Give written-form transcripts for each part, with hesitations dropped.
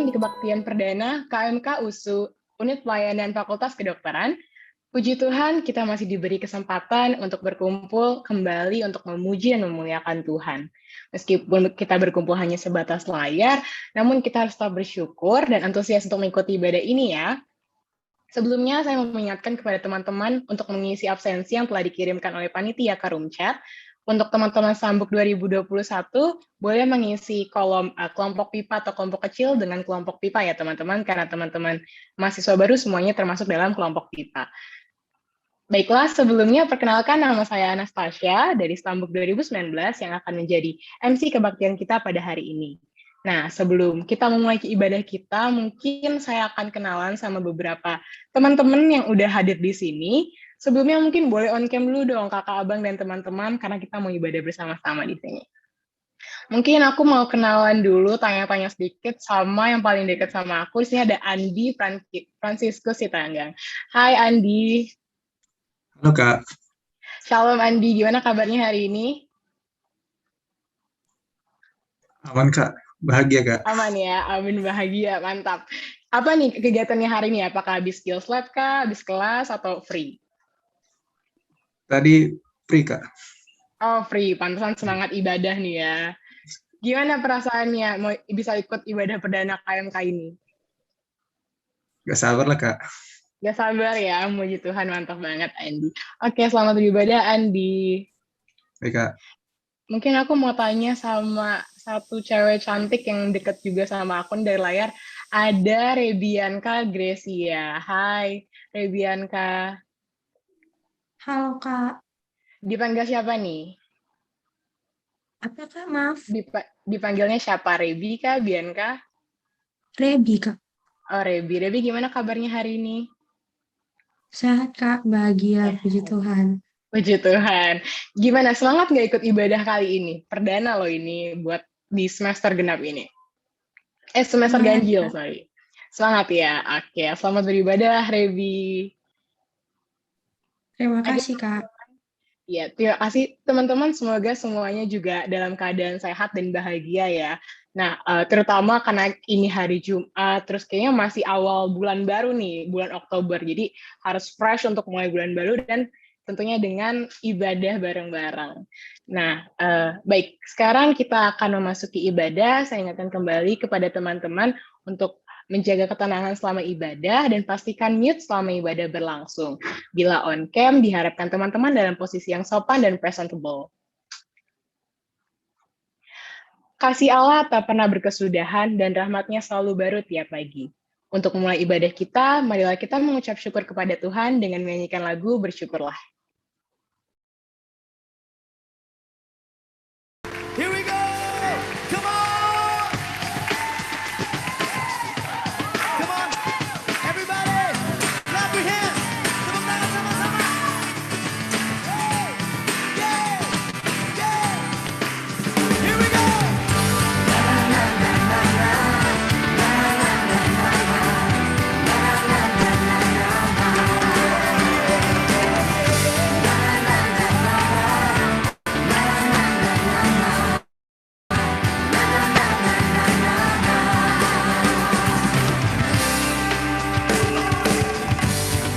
datang di kebaktian perdana KMK USU, Unit Pelayanan Fakultas Kedokteran. Puji Tuhan, kita masih diberi kesempatan untuk berkumpul kembali untuk memuji dan memuliakan Tuhan. Meskipun kita berkumpul hanya sebatas layar, namun kita harus tetap bersyukur dan antusias untuk mengikuti ibadah ini ya. Sebelumnya, saya mau mengingatkan kepada teman-teman untuk mengisi absensi yang telah dikirimkan oleh panitia Karumchat. Untuk teman-teman Sambuk 2021, boleh mengisi kolom kelompok pipa atau kelompok kecil dengan kelompok pipa ya teman-teman, karena teman-teman mahasiswa baru semuanya termasuk dalam kelompok pipa. Baiklah, sebelumnya perkenalkan nama saya Anastasia dari Sambuk 2019 yang akan menjadi MC kebaktian kita pada hari ini. Nah, sebelum kita memulai ibadah kita, mungkin saya akan kenalan sama beberapa teman-teman yang udah hadir di sini. Sebelumnya mungkin boleh on cam dulu dong kakak abang dan teman-teman karena kita mau ibadah bersama-sama di sini. Mungkin aku mau kenalan dulu, tanya-tanya sedikit sama yang paling dekat sama aku. Di sini ada Andi Franciscus Sitanggang. Hai Andi. Halo Kak. Shalom Andi, gimana kabarnya hari ini? Aman Kak, bahagia Kak. Aman ya, amin bahagia, mantap. Apa nih kegiatannya hari ini? Apakah habis skills lab kah, habis kelas, atau free? Tadi free Kak. Oh free, pantesan semangat ibadah nih ya. Gimana perasaannya mau bisa ikut ibadah perdana KMK ini? Gak sabar lah Kak. Gak sabar ya, muji Tuhan, mantap banget Andi. Oke, selamat beribadah Andi. Baik Kak. Mungkin aku mau tanya sama satu cewek cantik yang deket juga sama akun dari layar. Ada Rebianka Gracia. Hai Rebianka. Halo Kak. Dipanggil siapa nih? Apa Kak? Maaf. Dipanggilnya siapa? Rebi kah? Bianka? Rebi Kak. Oh Rebi. Rebi gimana kabarnya hari ini? Sehat Kak, bahagia, puji Tuhan. Puji Tuhan. Gimana, semangat nggak ikut ibadah kali ini? Perdana loh ini buat di semester genap ini. Semester ganjil, sorry. Semangat ya. Oke, selamat beribadah, Rebi. Terima kasih Kak. Ya, terima kasih teman-teman. Semoga semuanya juga dalam keadaan sehat dan bahagia ya. Nah, terutama karena ini hari Jumat, terus kayaknya masih awal bulan baru nih, bulan Oktober. Jadi harus fresh untuk mulai bulan baru dan tentunya dengan ibadah bareng-bareng. Nah, baik, sekarang kita akan memasuki ibadah. Saya ingatkan kembali kepada teman-teman untuk menjaga ketenangan selama ibadah dan pastikan mute selama ibadah berlangsung. Bila on cam, diharapkan teman-teman dalam posisi yang sopan dan presentable. Kasih Allah tak pernah berkesudahan dan rahmatnya selalu baru tiap pagi. Untuk memulai ibadah kita, marilah kita mengucap syukur kepada Tuhan dengan menyanyikan lagu Bersyukurlah. Here we go! Come on! Come on! Everybody! Clap your hands! Tepuk tangan sama-sama! Hey! Yeah! Yeah! Here we go!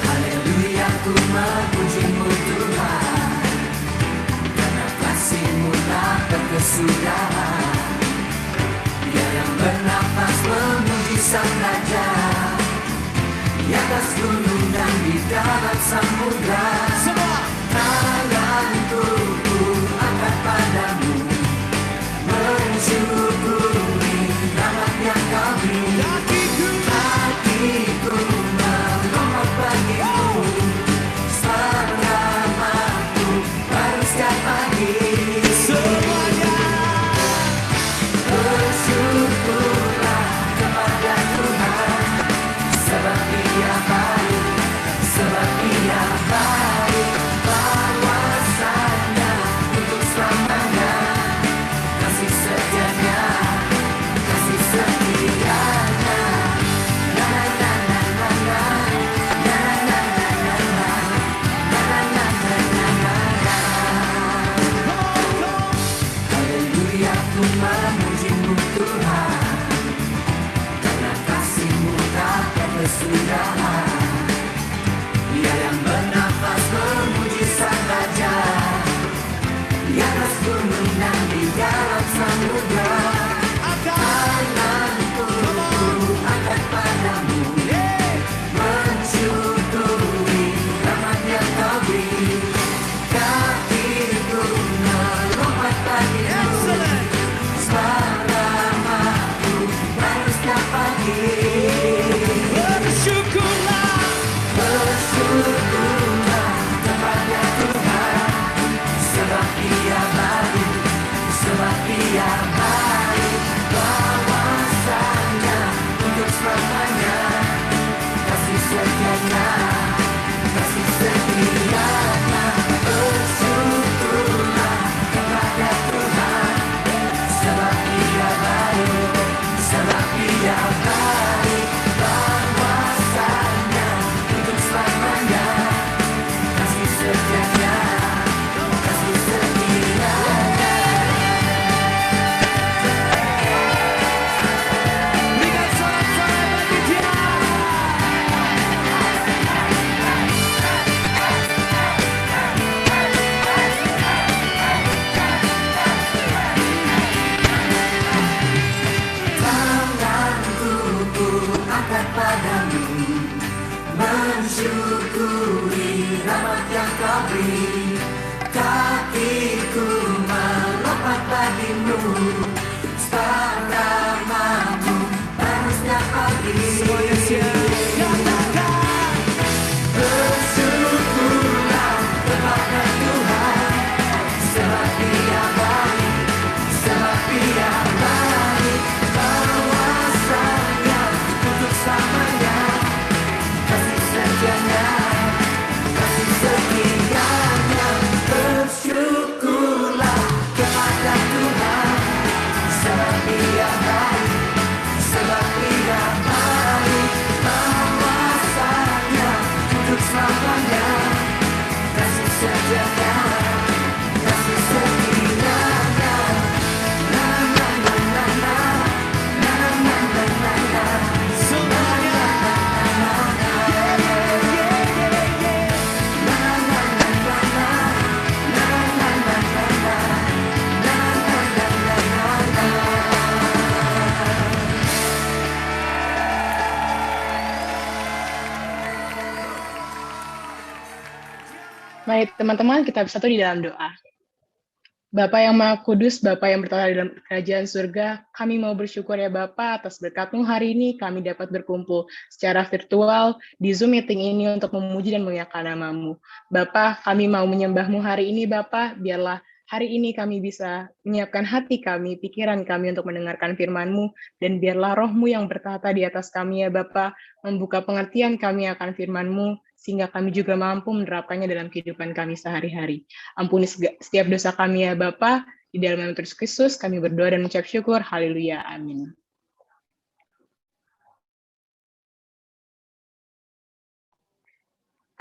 Haleluya, ku memuji-Mu Tuhan, karena kasih-Mu tak berkesudahan. Dia yang bernafas memuji Sang Raja, di atas gunung dan di dalam samudra. Semua tanganku ku angkat padamu, mensyukuri rahmat yang Kau beri. Hatiku memohon bagimu, selamatku baru setiap pagi. Semuanya bersyukurlah kepada Tuhan, sebab Dia baik, sebab Dia baik. Bahwa padamu, mensyukuri rahmat yang kau beri. Kakiku melompat bagimu, sebab namamu baru setiap pagi. Semuanya katakan, bersyukurlah kepada Tuhan, sebab Dia baik, sebab Dia baik. Kuasanya untuk selamanya, kasih setianya, kasih setianya. Bersyukurlah kepada Tuhan, sebab Dia baik, sebab Dia baik. Kuasanya untuk selamanya, kasih setianya, kasih setianya. Mari teman-teman kita bersatu di dalam doa. Bapa yang Maha Kudus, Bapa yang bertata di dalam kerajaan surga, kami mau bersyukur ya Bapa atas berkat-Mu hari ini kami dapat berkumpul secara virtual di Zoom meeting ini untuk memuji dan memuliakan nama-Mu. Bapa, kami mau menyembah-Mu hari ini Bapa, biarlah hari ini kami bisa menyiapkan hati kami, pikiran kami untuk mendengarkan firman-Mu, dan biarlah Roh-Mu yang bertata di atas kami ya Bapa, membuka pengertian kami akan firman-Mu, sehingga kami juga mampu menerapkannya dalam kehidupan kami sehari-hari. Ampuni setiap dosa kami ya Bapa, di dalam nama Yesus Kristus kami berdoa dan mengucap syukur. Haleluya. Amin.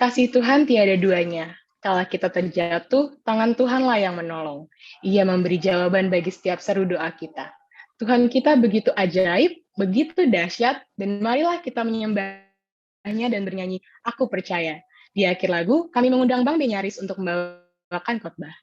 Kasih Tuhan tiada duanya. Kala kita terjatuh, tangan Tuhanlah yang menolong. Ia memberi jawaban bagi setiap seru doa kita. Tuhan kita begitu ajaib, begitu dahsyat, dan marilah kita menyembah dan bernyanyi, Aku Percaya. Di akhir lagu, kami mengundang Bang Benyaris untuk membawakan khotbah.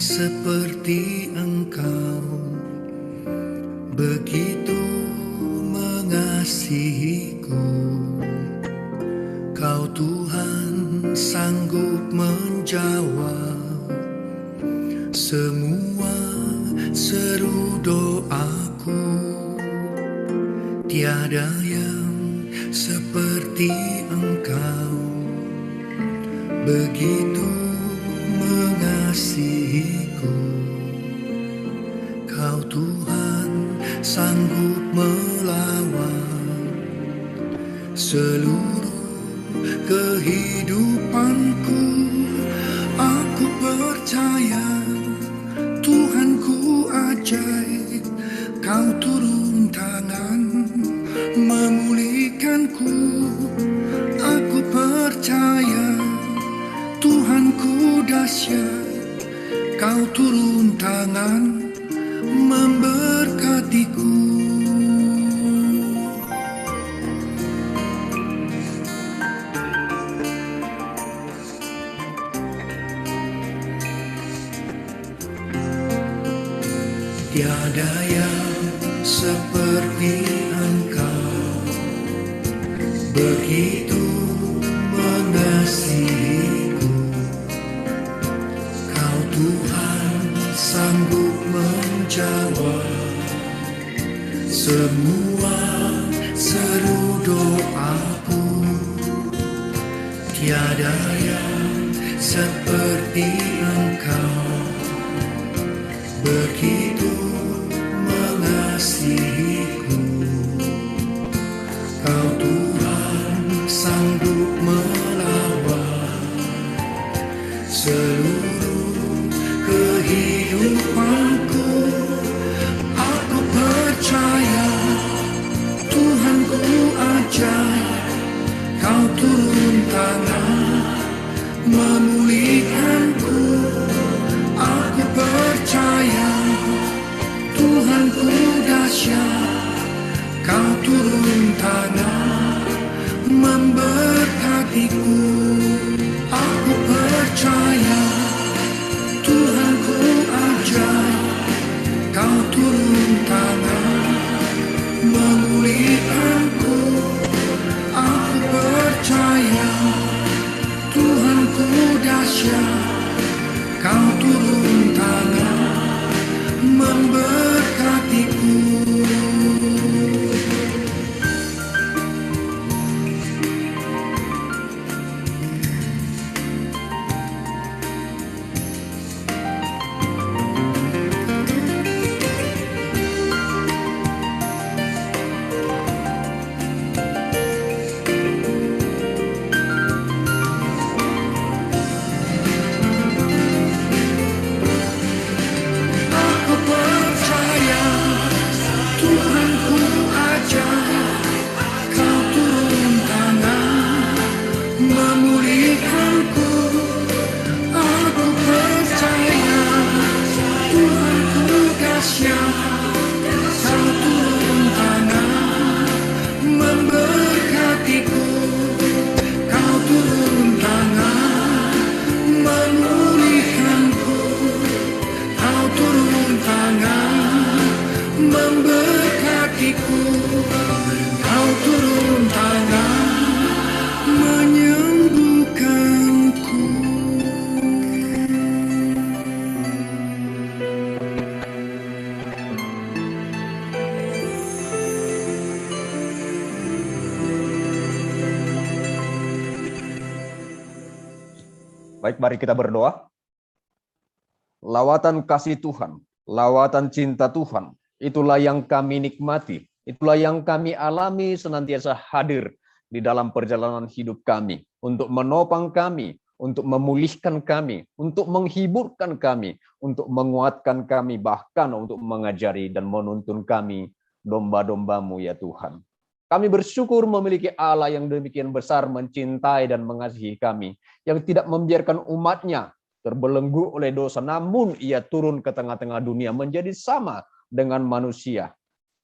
Seperti Engkau begitu mengasihiku, Kau Tuhan sanggup menjawab semua seru doaku. Tiada yang seperti Engkau begitu mengasihiku, Kau Tuhan sanggup melawan seluruh kehidupanku. Aku percaya Tuhanku ajaib, Kau turun tangan memulihkanku. Aku percaya Tuhanku dahsyat, Kau turun tangan memberkatiku. Tiada yang seperti Engkau begitu mengasihiku, Kau Tuhan sanggup menjawab semua seru doaku. Tiada yang seperti Engkau begitu mengasihiku, Kau Tuhan sanggup melawan seluruh kehidupanku. Aku percaya Tuhan ku ajaib, kau turun tangan memulihkanku. Aku percaya Tuhan ku dahsyat, kau turun tangan memberkatiku. Aku percaya Tuhan ku ajaib, kau turun tangan memulihkanku. Aku percaya Tuhan ku dahsyat, kau turun tangan memberkatiku. Aku percaya Tuhan ku ajaib, kau turun tangan memulihkanku. Aku percaya Tuhan ku dahsyat, kau turun tangan memberkatiku. Kau turun tangan memulihkanku. Kau turun tangan memberkatiku. Kau turun tangan menyembuhkanku. Baik, mari kita berdoa. Lawatan kasih Tuhan, lawatan cinta Tuhan, itulah yang kami nikmati, itulah yang kami alami senantiasa hadir di dalam perjalanan hidup kami, untuk menopang kami, untuk memulihkan kami, untuk menghiburkan kami, untuk menguatkan kami, bahkan untuk mengajari dan menuntun kami, domba-dombamu ya Tuhan. Kami bersyukur memiliki Allah yang demikian besar mencintai dan mengasihi kami, yang tidak membiarkan umatnya terbelenggu oleh dosa, namun ia turun ke tengah-tengah dunia menjadi sama dengan manusia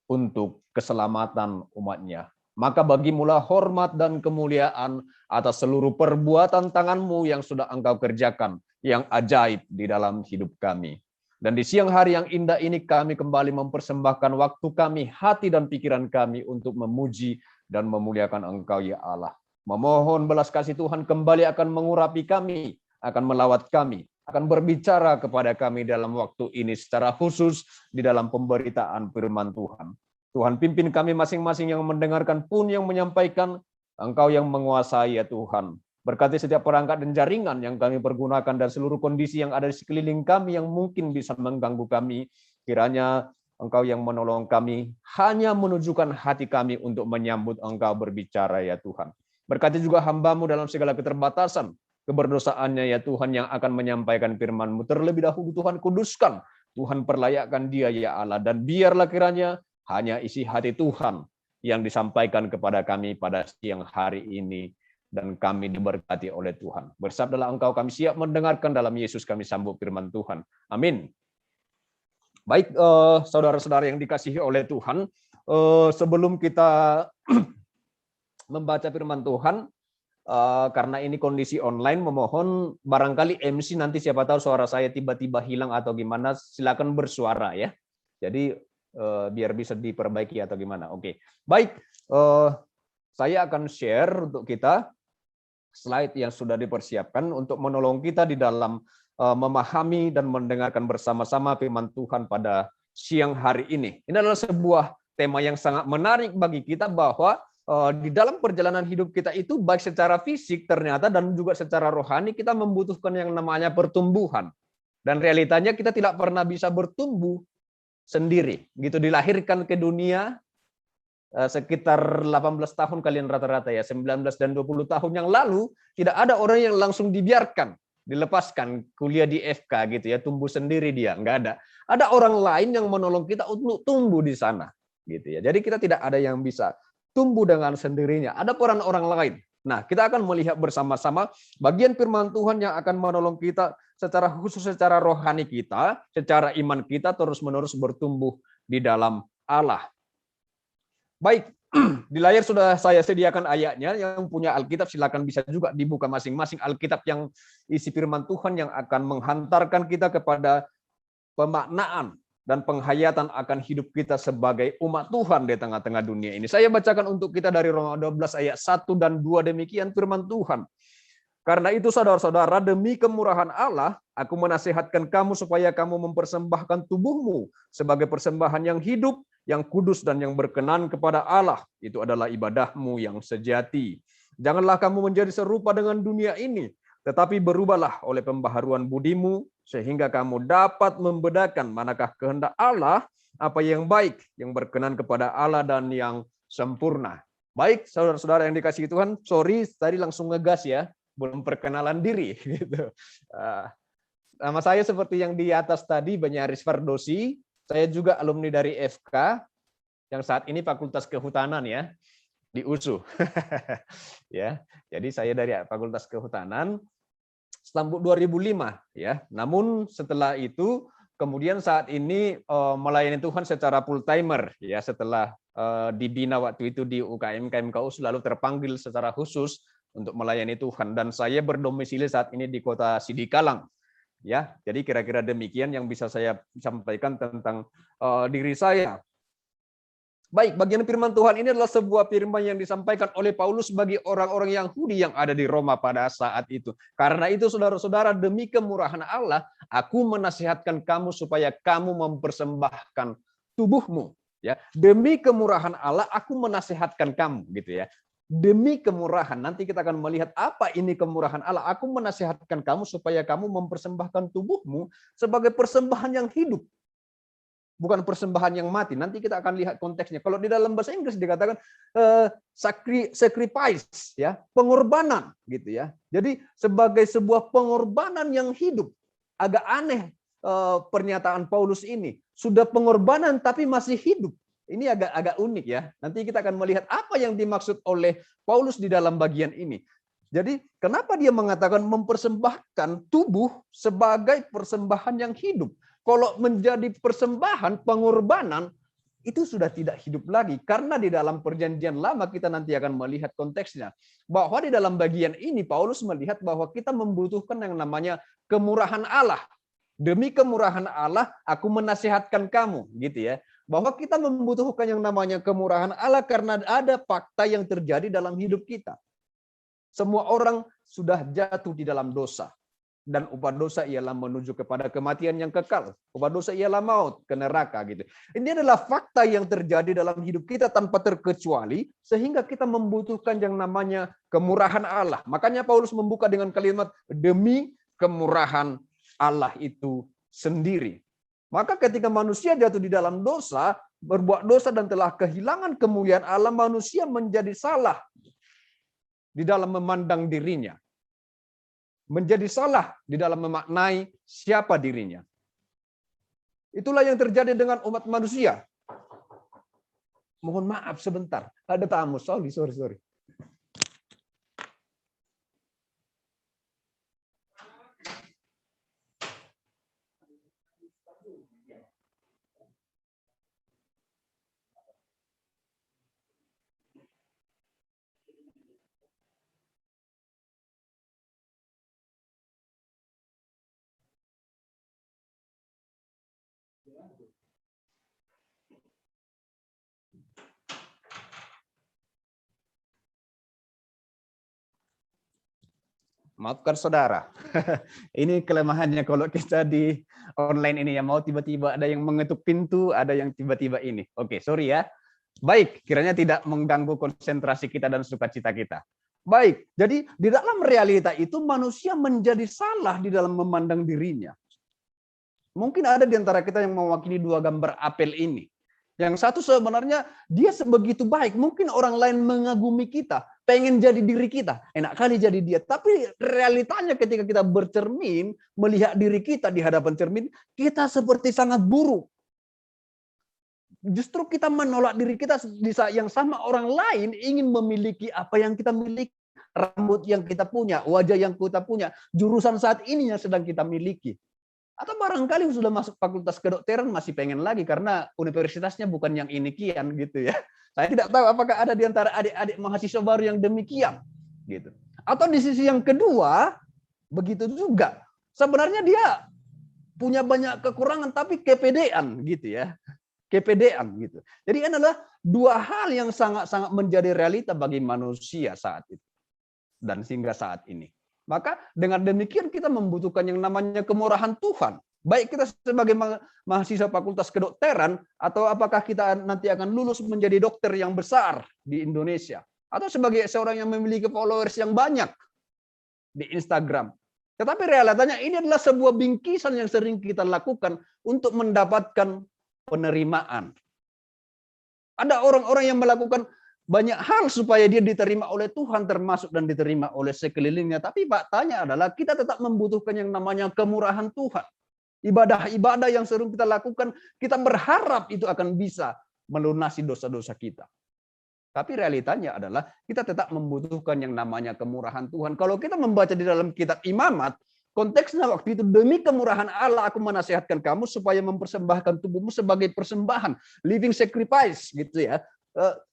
untuk keselamatan umatnya. Maka bagimulah hormat dan kemuliaan atas seluruh perbuatan tanganmu yang sudah engkau kerjakan, yang ajaib di dalam hidup kami. Dan di siang hari yang indah ini kami kembali mempersembahkan waktu kami, hati dan pikiran kami untuk memuji dan memuliakan Engkau ya Allah. Memohon belas kasih Tuhan kembali akan mengurapi kami, akan melawat kami, akan berbicara kepada kami dalam waktu ini secara khusus di dalam pemberitaan firman Tuhan. Tuhan pimpin kami masing-masing yang mendengarkan pun yang menyampaikan, Engkau yang menguasai ya Tuhan. Berkati setiap perangkat dan jaringan yang kami pergunakan dan seluruh kondisi yang ada di sekeliling kami yang mungkin bisa mengganggu kami. Kiranya Engkau yang menolong kami, hanya menunjukkan hati kami untuk menyambut Engkau berbicara ya Tuhan. Berkati juga hamba-Mu dalam segala keterbatasan, keberdosaannya ya Tuhan yang akan menyampaikan firman-Mu. Terlebih dahulu Tuhan kuduskan, Tuhan perlayakkan dia ya Allah. Dan biarlah kiranya hanya isi hati Tuhan yang disampaikan kepada kami pada siang hari ini. Dan kami diberkati oleh Tuhan. Bersabdalah Engkau, kami siap mendengarkan, dalam Yesus kami sambut firman Tuhan. Amin. Baik, saudara-saudara yang dikasihi oleh Tuhan, sebelum kita membaca firman Tuhan, karena ini kondisi online, memohon barangkali MC nanti siapa tahu suara saya tiba-tiba hilang atau gimana, silakan bersuara ya. Jadi biar bisa diperbaiki atau gimana. Oke, baik. Saya akan share untuk kita slide yang sudah dipersiapkan untuk menolong kita di dalam memahami dan mendengarkan bersama-sama firman Tuhan pada siang hari ini. Ini adalah sebuah tema yang sangat menarik bagi kita, bahwa di dalam perjalanan hidup kita itu baik secara fisik ternyata dan juga secara rohani kita membutuhkan yang namanya pertumbuhan. Dan realitanya kita tidak pernah bisa bertumbuh sendiri. Gitu dilahirkan ke dunia sekitar 18 tahun kalian rata-rata ya, 19 dan 20 tahun yang lalu tidak ada orang yang langsung dibiarkan dilepaskan kuliah di FK gitu ya, tumbuh sendiri dia, nggak ada. Ada orang lain yang menolong kita untuk tumbuh di sana gitu ya. Jadi kita tidak ada yang bisa tumbuh dengan sendirinya. Ada peran orang lain. Nah, kita akan melihat bersama-sama bagian firman Tuhan yang akan menolong kita secara khusus, secara rohani kita, secara iman kita terus-menerus bertumbuh di dalam Allah. Baik, di layar sudah saya sediakan ayatnya. Yang punya Alkitab silakan bisa juga dibuka masing-masing Alkitab yang isi firman Tuhan yang akan menghantarkan kita kepada pemaknaan dan penghayatan akan hidup kita sebagai umat Tuhan di tengah-tengah dunia ini. Saya bacakan untuk kita dari Roma 12 ayat 1 dan 2 demikian firman Tuhan. Karena itu saudara-saudara, demi kemurahan Allah, aku menasihatkan kamu supaya kamu mempersembahkan tubuhmu sebagai persembahan yang hidup, yang kudus dan yang berkenan kepada Allah. Itu adalah ibadahmu yang sejati. Janganlah kamu menjadi serupa dengan dunia ini, tetapi berubahlah oleh pembaharuan budimu, sehingga kamu dapat membedakan manakah kehendak Allah, apa yang baik, yang berkenan kepada Allah dan yang sempurna. Baik, saudara-saudara yang dikasihi Tuhan, sorry tadi langsung ngegas ya, belum perkenalan diri. Gitu. Nama saya seperti yang di atas tadi, Banyaris Fardosi. Saya juga alumni dari FK, yang saat ini Fakultas Kehutanan ya, di USU. Ya, jadi saya dari Fakultas Kehutanan. Tahun 2005 ya. Namun setelah itu kemudian saat ini melayani Tuhan secara full timer ya, setelah dibina waktu itu di UKM KMKUS lalu terpanggil secara khusus untuk melayani Tuhan, dan saya berdomisili saat ini di Kota Sidikalang ya. Jadi kira-kira demikian yang bisa saya sampaikan tentang diri saya. Baik, bagian firman Tuhan ini adalah sebuah firman yang disampaikan oleh Paulus bagi orang-orang Yahudi yang ada di Roma pada saat itu. Karena itu saudara-saudara, demi kemurahan Allah, aku menasihatkan kamu supaya kamu mempersembahkan tubuhmu. Ya, demi kemurahan Allah, aku menasihatkan kamu, gitu ya. Demi kemurahan, nanti kita akan melihat apa ini kemurahan Allah. Aku menasihatkan kamu supaya kamu mempersembahkan tubuhmu sebagai persembahan yang hidup. Bukan persembahan yang mati. Nanti kita akan lihat konteksnya. Kalau di dalam bahasa Inggris dikatakan sacrifice, ya, pengorbanan, gitu ya. Jadi sebagai sebuah pengorbanan yang hidup. Agak aneh pernyataan Paulus ini. Sudah pengorbanan tapi masih hidup. Ini agak unik ya. Nanti kita akan melihat apa yang dimaksud oleh Paulus di dalam bagian ini. Jadi kenapa dia mengatakan mempersembahkan tubuh sebagai persembahan yang hidup? Kalau menjadi persembahan, pengorbanan, itu sudah tidak hidup lagi. Karena di dalam perjanjian lama kita nanti akan melihat konteksnya. Bahwa di dalam bagian ini Paulus melihat bahwa kita membutuhkan yang namanya kemurahan Allah. Demi kemurahan Allah, aku menasihatkan kamu, gitu ya. Bahwa kita membutuhkan yang namanya kemurahan Allah karena ada fakta yang terjadi dalam hidup kita. Semua orang sudah jatuh di dalam dosa. Dan upah dosa ialah menuju kepada kematian yang kekal. Upah dosa ialah maut, ke neraka gitu. Ini adalah fakta yang terjadi dalam hidup kita tanpa terkecuali, sehingga kita membutuhkan yang namanya kemurahan Allah. Makanya Paulus membuka dengan kalimat demi kemurahan Allah itu sendiri. Maka ketika manusia jatuh di dalam dosa, berbuat dosa dan telah kehilangan kemuliaan Allah, manusia menjadi salah di dalam memandang dirinya. Menjadi salah di dalam memaknai siapa dirinya. Itulah yang terjadi dengan umat manusia. Mohon maaf sebentar, ada tamu. Sorry. Maafkan saudara, ini kelemahannya kalau kita di online ini ya, mau tiba-tiba ada yang mengetuk pintu, ada yang tiba-tiba ini. Oke, sorry ya. Baik, kiranya tidak mengganggu konsentrasi kita dan sukacita kita. Baik, jadi di dalam realita itu manusia menjadi salah di dalam memandang dirinya. Mungkin ada di antara kita yang mewakili dua gambar apel ini. Yang satu sebenarnya dia sebegitu baik, mungkin orang lain mengagumi kita, pengen jadi diri kita, enak kali jadi dia. Tapi realitanya ketika kita bercermin, melihat diri kita di hadapan cermin, kita seperti sangat buruk. Justru kita menolak diri kita di saat yang sama orang lain ingin memiliki apa yang kita miliki. Rambut yang kita punya, wajah yang kita punya, jurusan saat ini yang sedang kita miliki. Atau barangkali sudah masuk fakultas kedokteran masih pengen lagi karena universitasnya bukan yang ini kian gitu ya. Saya tidak tahu apakah ada di antara adik-adik mahasiswa baru yang demikian gitu. Atau di sisi yang kedua begitu juga. Sebenarnya dia punya banyak kekurangan tapi kepedean gitu ya. Kepedean gitu. Jadi ini adalah dua hal yang sangat-sangat menjadi realita bagi manusia saat itu dan hingga saat ini. Maka dengan demikian kita membutuhkan yang namanya kemurahan Tuhan. Baik kita sebagai mahasiswa fakultas kedokteran, atau apakah kita nanti akan lulus menjadi dokter yang besar di Indonesia. Atau sebagai seorang yang memiliki followers yang banyak di Instagram. Tetapi realitanya ini adalah sebuah bingkisan yang sering kita lakukan untuk mendapatkan penerimaan. Ada orang-orang yang melakukan banyak hal supaya dia diterima oleh Tuhan termasuk dan diterima oleh sekelilingnya. Tapi faktanya adalah kita tetap membutuhkan yang namanya kemurahan Tuhan. Ibadah-ibadah yang sering kita lakukan, kita berharap itu akan bisa melunasi dosa-dosa kita. Tapi realitanya adalah kita tetap membutuhkan yang namanya kemurahan Tuhan. Kalau kita membaca di dalam kitab Imamat, konteksnya waktu itu, demi kemurahan Allah aku menasihatkan kamu supaya mempersembahkan tubuhmu sebagai persembahan, living sacrifice gitu ya.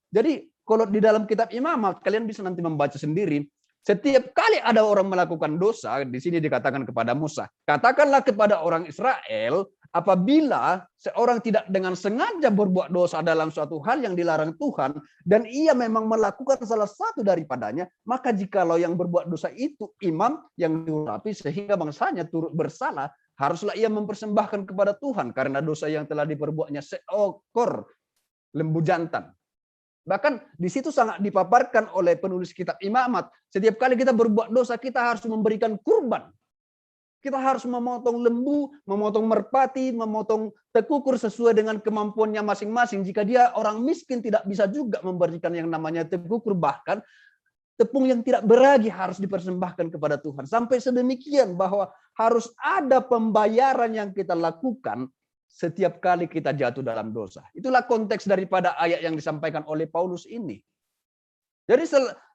Jadi kalau di dalam kitab Imamat, kalian bisa nanti membaca sendiri. Setiap kali ada orang melakukan dosa, di sini dikatakan kepada Musa, katakanlah kepada orang Israel, apabila seorang tidak dengan sengaja berbuat dosa dalam suatu hal yang dilarang Tuhan, dan ia memang melakukan salah satu daripadanya, maka jikalau yang berbuat dosa itu imam yang diurapi sehingga bangsanya turut bersalah, haruslah ia mempersembahkan kepada Tuhan karena dosa yang telah diperbuatnya seekor lembu jantan. Bahkan di situ sangat dipaparkan oleh penulis kitab Imamat. Setiap kali kita berbuat dosa, kita harus memberikan kurban. Kita harus memotong lembu, memotong merpati, memotong tekukur sesuai dengan kemampuannya masing-masing. Jika dia orang miskin tidak bisa juga memberikan yang namanya tekukur, bahkan tepung yang tidak beragi harus dipersembahkan kepada Tuhan. Sampai sedemikian bahwa harus ada pembayaran yang kita lakukan setiap kali kita jatuh dalam dosa. Itulah konteks daripada ayat yang disampaikan oleh Paulus ini. Jadi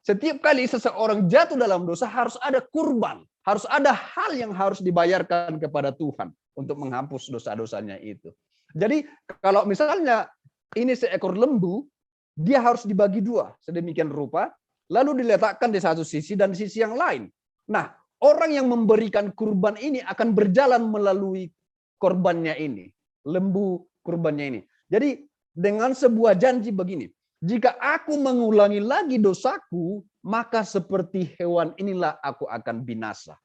setiap kali seseorang jatuh dalam dosa harus ada kurban. Harus ada hal yang harus dibayarkan kepada Tuhan untuk menghapus dosa-dosanya itu. Jadi kalau misalnya ini seekor lembu, dia harus dibagi dua sedemikian rupa, lalu diletakkan di satu sisi dan di sisi yang lain. Nah, orang yang memberikan kurban ini akan berjalan melalui korbannya ini. Lembu kurbannya ini. Jadi dengan sebuah janji begini, jika aku mengulangi lagi dosaku, maka seperti hewan inilah aku akan binasa.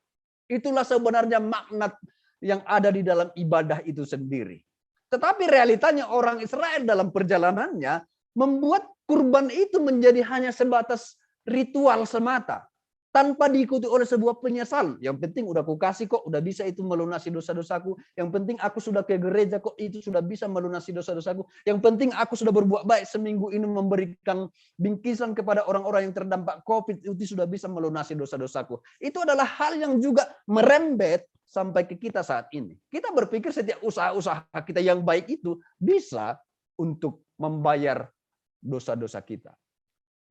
Itulah sebenarnya makna yang ada di dalam ibadah itu sendiri. Tetapi realitanya orang Israel dalam perjalanannya membuat kurban itu menjadi hanya sebatas ritual semata. Tanpa diikuti oleh sebuah penyesalan. Yang penting udah aku kasih kok, udah bisa itu melunasi dosa-dosaku. Yang penting aku sudah ke gereja kok, itu sudah bisa melunasi dosa-dosaku. Yang penting aku sudah berbuat baik seminggu ini memberikan bingkisan kepada orang-orang yang terdampak COVID, itu sudah bisa melunasi dosa-dosaku. Itu adalah hal yang juga merembet sampai ke kita saat ini. Kita berpikir setiap usaha-usaha kita yang baik itu bisa untuk membayar dosa-dosa kita.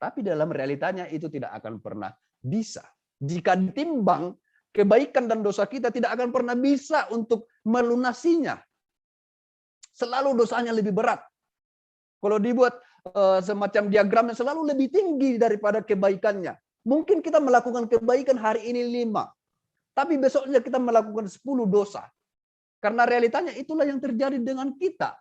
Tapi dalam realitanya itu tidak akan pernah bisa. Jika ditimbang, kebaikan dan dosa kita tidak akan pernah bisa untuk melunasinya. Selalu dosanya lebih berat. Kalau dibuat semacam diagramnya selalu lebih tinggi daripada kebaikannya. Mungkin kita melakukan kebaikan hari ini 5, tapi besoknya kita melakukan 10 dosa. Karena realitanya itulah yang terjadi dengan kita.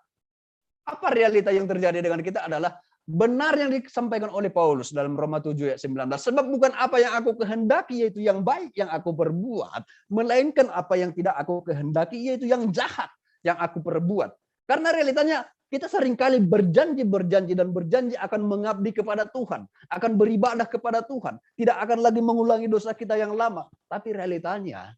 Apa realita yang terjadi dengan kita adalah benar yang disampaikan oleh Paulus dalam Roma 7 ayat 19. Sebab bukan apa yang aku kehendaki yaitu yang baik yang aku perbuat, melainkan apa yang tidak aku kehendaki yaitu yang jahat yang aku perbuat. Karena realitanya kita seringkali berjanji akan mengabdi kepada Tuhan, akan beribadah kepada Tuhan, tidak akan lagi mengulangi dosa kita yang lama. Tapi realitanya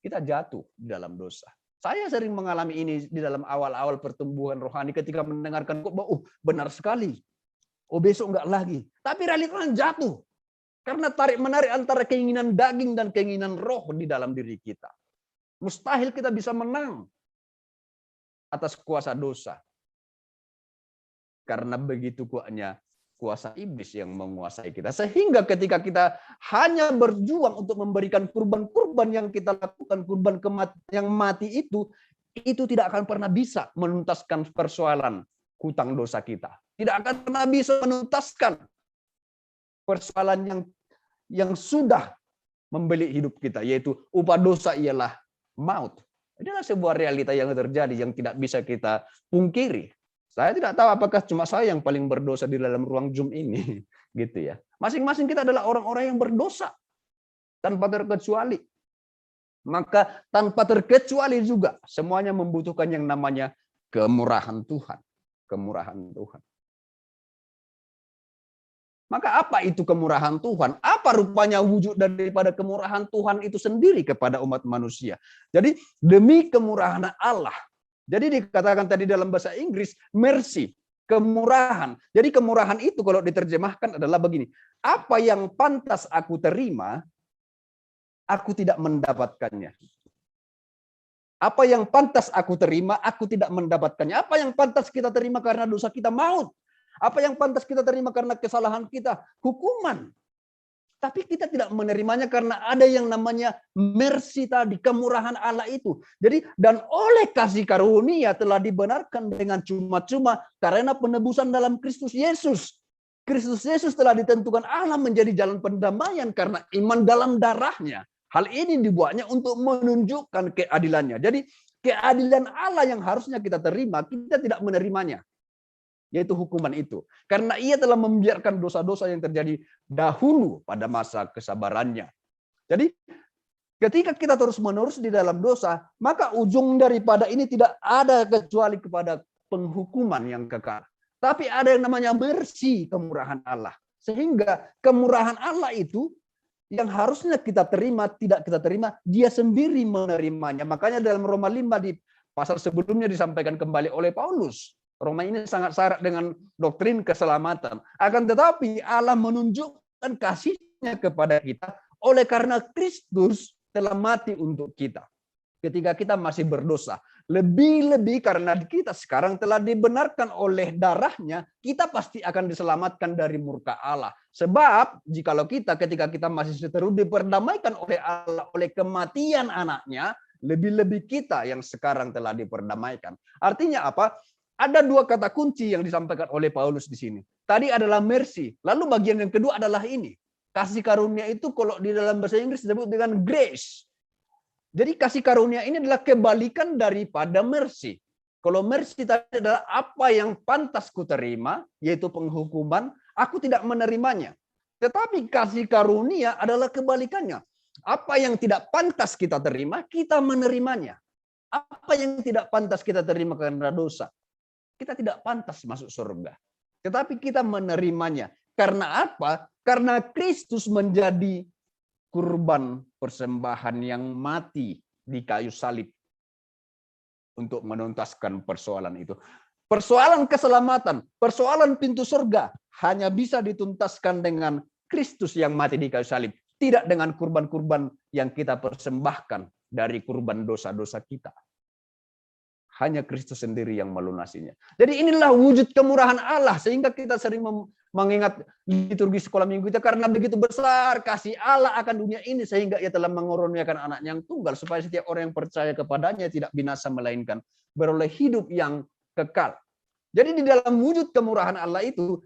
kita jatuh di dalam dosa. Saya sering mengalami ini di dalam awal-awal pertumbuhan rohani ketika mendengarkan khotbah, benar sekali. Besok enggak lagi. Tapi realitanya jatuh. Karena tarik-menarik antara keinginan daging dan keinginan roh di dalam diri kita. Mustahil kita bisa menang atas kuasa dosa. Karena begitu kuatnya kuasa iblis yang menguasai kita. Sehingga ketika kita hanya berjuang untuk memberikan kurban-kurban yang kita lakukan, kurban yang mati itu tidak akan pernah bisa menuntaskan persoalan hutang dosa kita. Tidak akan pernah bisa menuntaskan persoalan yang sudah membeli hidup kita, yaitu upah dosa ialah maut. Inilah sebuah realita yang terjadi yang tidak bisa kita pungkiri. Saya tidak tahu apakah cuma saya yang paling berdosa di dalam ruang Zoom ini, gitu ya. Masing-masing kita adalah orang-orang yang berdosa tanpa terkecuali. Maka tanpa terkecuali juga semuanya membutuhkan yang namanya kemurahan Tuhan, kemurahan Tuhan. Maka apa itu kemurahan Tuhan? Apa rupanya wujud daripada kemurahan Tuhan itu sendiri kepada umat manusia? Jadi demi kemurahan Allah. Jadi dikatakan tadi dalam bahasa Inggris, mercy, kemurahan. Jadi kemurahan itu kalau diterjemahkan adalah begini. Apa yang pantas aku terima, aku tidak mendapatkannya. Apa yang pantas aku terima, aku tidak mendapatkannya. Apa yang pantas kita terima karena dosa kita, maut. Apa yang pantas kita terima karena kesalahan kita, hukuman. Tapi kita tidak menerimanya karena ada yang namanya mercy tadi, kemurahan Allah itu. Jadi, dan oleh kasih karunia telah dibenarkan dengan cuma-cuma karena penebusan dalam Kristus Yesus. Kristus Yesus telah ditentukan Allah menjadi jalan pendamaian karena iman dalam darahnya. Hal ini dibuatnya untuk menunjukkan keadilannya. Jadi, keadilan Allah yang harusnya kita terima, kita tidak menerimanya. Yaitu hukuman itu. Karena ia telah membiarkan dosa-dosa yang terjadi dahulu pada masa kesabarannya. Jadi ketika kita terus-menerus di dalam dosa, maka ujung daripada ini tidak ada kecuali kepada penghukuman yang kekal. Tapi ada yang namanya mercy, kemurahan Allah. Sehingga kemurahan Allah itu yang harusnya kita terima, tidak kita terima, dia sendiri menerimanya. Makanya dalam Roma 5 di pasal sebelumnya disampaikan kembali oleh Paulus. Roma ini sangat syarat dengan doktrin keselamatan. Akan tetapi Allah menunjukkan kasih-Nya kepada kita oleh karena Kristus telah mati untuk kita. Ketika kita masih berdosa. Lebih-lebih karena kita sekarang telah dibenarkan oleh darah-Nya, kita pasti akan diselamatkan dari murka Allah. Sebab jikalau kita ketika kita masih seteru diperdamaikan oleh Allah oleh kematian anak-Nya, lebih-lebih kita yang sekarang telah diperdamaikan. Artinya apa? Ada dua kata kunci yang disampaikan oleh Paulus di sini. Tadi adalah mercy. Lalu bagian yang kedua adalah ini. Kasih karunia itu kalau di dalam bahasa Inggris disebut dengan grace. Jadi kasih karunia ini adalah kebalikan daripada mercy. Kalau mercy tadi adalah apa yang pantas ku terima, yaitu penghukuman, aku tidak menerimanya. Tetapi kasih karunia adalah kebalikannya. Apa yang tidak pantas kita terima, kita menerimanya. Apa yang tidak pantas kita terima karena dosa, kita tidak pantas masuk surga. Tetapi kita menerimanya. Karena apa? Karena Kristus menjadi kurban persembahan yang mati di kayu salib untuk menuntaskan persoalan itu. Persoalan keselamatan, persoalan pintu surga hanya bisa dituntaskan dengan Kristus yang mati di kayu salib. Tidak dengan kurban-kurban yang kita persembahkan dari kurban dosa-dosa kita. Hanya Kristus sendiri yang melunasinya. Jadi inilah wujud kemurahan Allah. Sehingga kita sering mengingat liturgi sekolah minggu kita. Karena begitu besar kasih Allah akan dunia ini. Sehingga ia telah mengurniakan anaknya yang tunggal. Supaya setiap orang yang percaya kepadanya tidak binasa melainkan beroleh hidup yang kekal. Jadi di dalam wujud kemurahan Allah itu,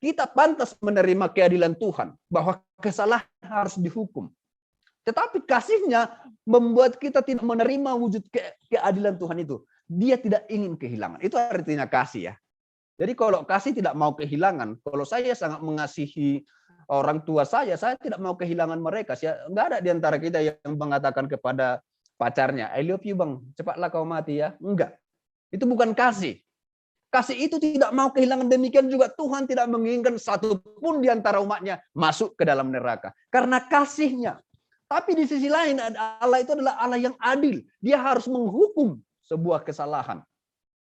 kita pantas menerima keadilan Tuhan. Bahwa kesalahan harus dihukum. Tetapi kasih-Nya membuat kita tidak menerima wujud keadilan Tuhan itu. Dia tidak ingin kehilangan. Itu artinya kasih ya. Jadi kalau kasih tidak mau kehilangan. Kalau saya sangat mengasihi orang tua saya tidak mau kehilangan mereka. Enggak ada di antara kita yang mengatakan kepada pacarnya, I love you bang, cepatlah kau mati ya. Enggak. Itu bukan kasih. Kasih itu tidak mau kehilangan. Demikian juga Tuhan tidak menginginkan satu pun di antara umatnya masuk ke dalam neraka. Karena kasih-Nya. Tapi di sisi lain Allah itu adalah Allah yang adil. Dia harus menghukum sebuah kesalahan.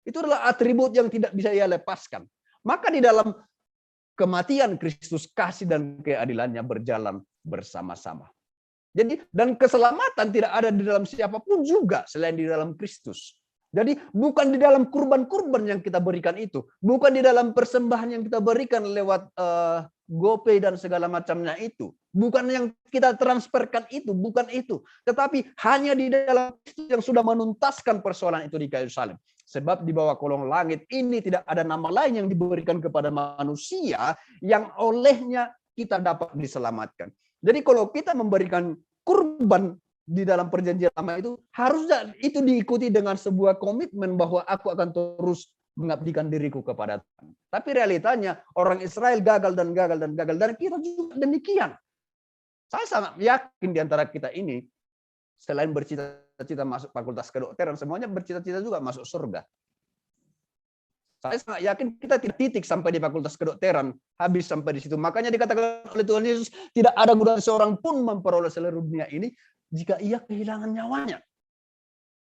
Itu adalah atribut yang tidak bisa ia lepaskan. Maka di dalam kematian Kristus, kasih dan keadilannya berjalan bersama-sama. Jadi dan keselamatan tidak ada di dalam siapapun juga selain di dalam Kristus. Jadi bukan di dalam kurban-kurban yang kita berikan itu, bukan di dalam persembahan yang kita berikan lewat GoPay dan segala macamnya itu, bukan yang kita transferkan itu, bukan itu, tetapi hanya di dalam Kristus yang sudah menuntaskan persoalan itu di kayu salib. Sebab di bawah kolong langit ini tidak ada nama lain yang diberikan kepada manusia yang olehnya kita dapat diselamatkan. Jadi kalau kita memberikan kurban di dalam perjanjian lama itu, harusnya itu diikuti dengan sebuah komitmen bahwa aku akan terus mengabdikan diriku kepada Tuhan. Tapi realitanya orang Israel gagal dan gagal dan gagal, dan kita juga demikian. Saya sangat yakin di antara kita ini, selain bercita-cita masuk fakultas kedokteran, semuanya bercita-cita juga masuk surga. Saya sangat yakin kita tidak titik sampai di fakultas kedokteran, habis sampai di situ. Makanya dikatakan oleh Tuhan Yesus, tidak ada gunanya seorang pun memperoleh seluruh dunia ini jika ia kehilangan nyawanya.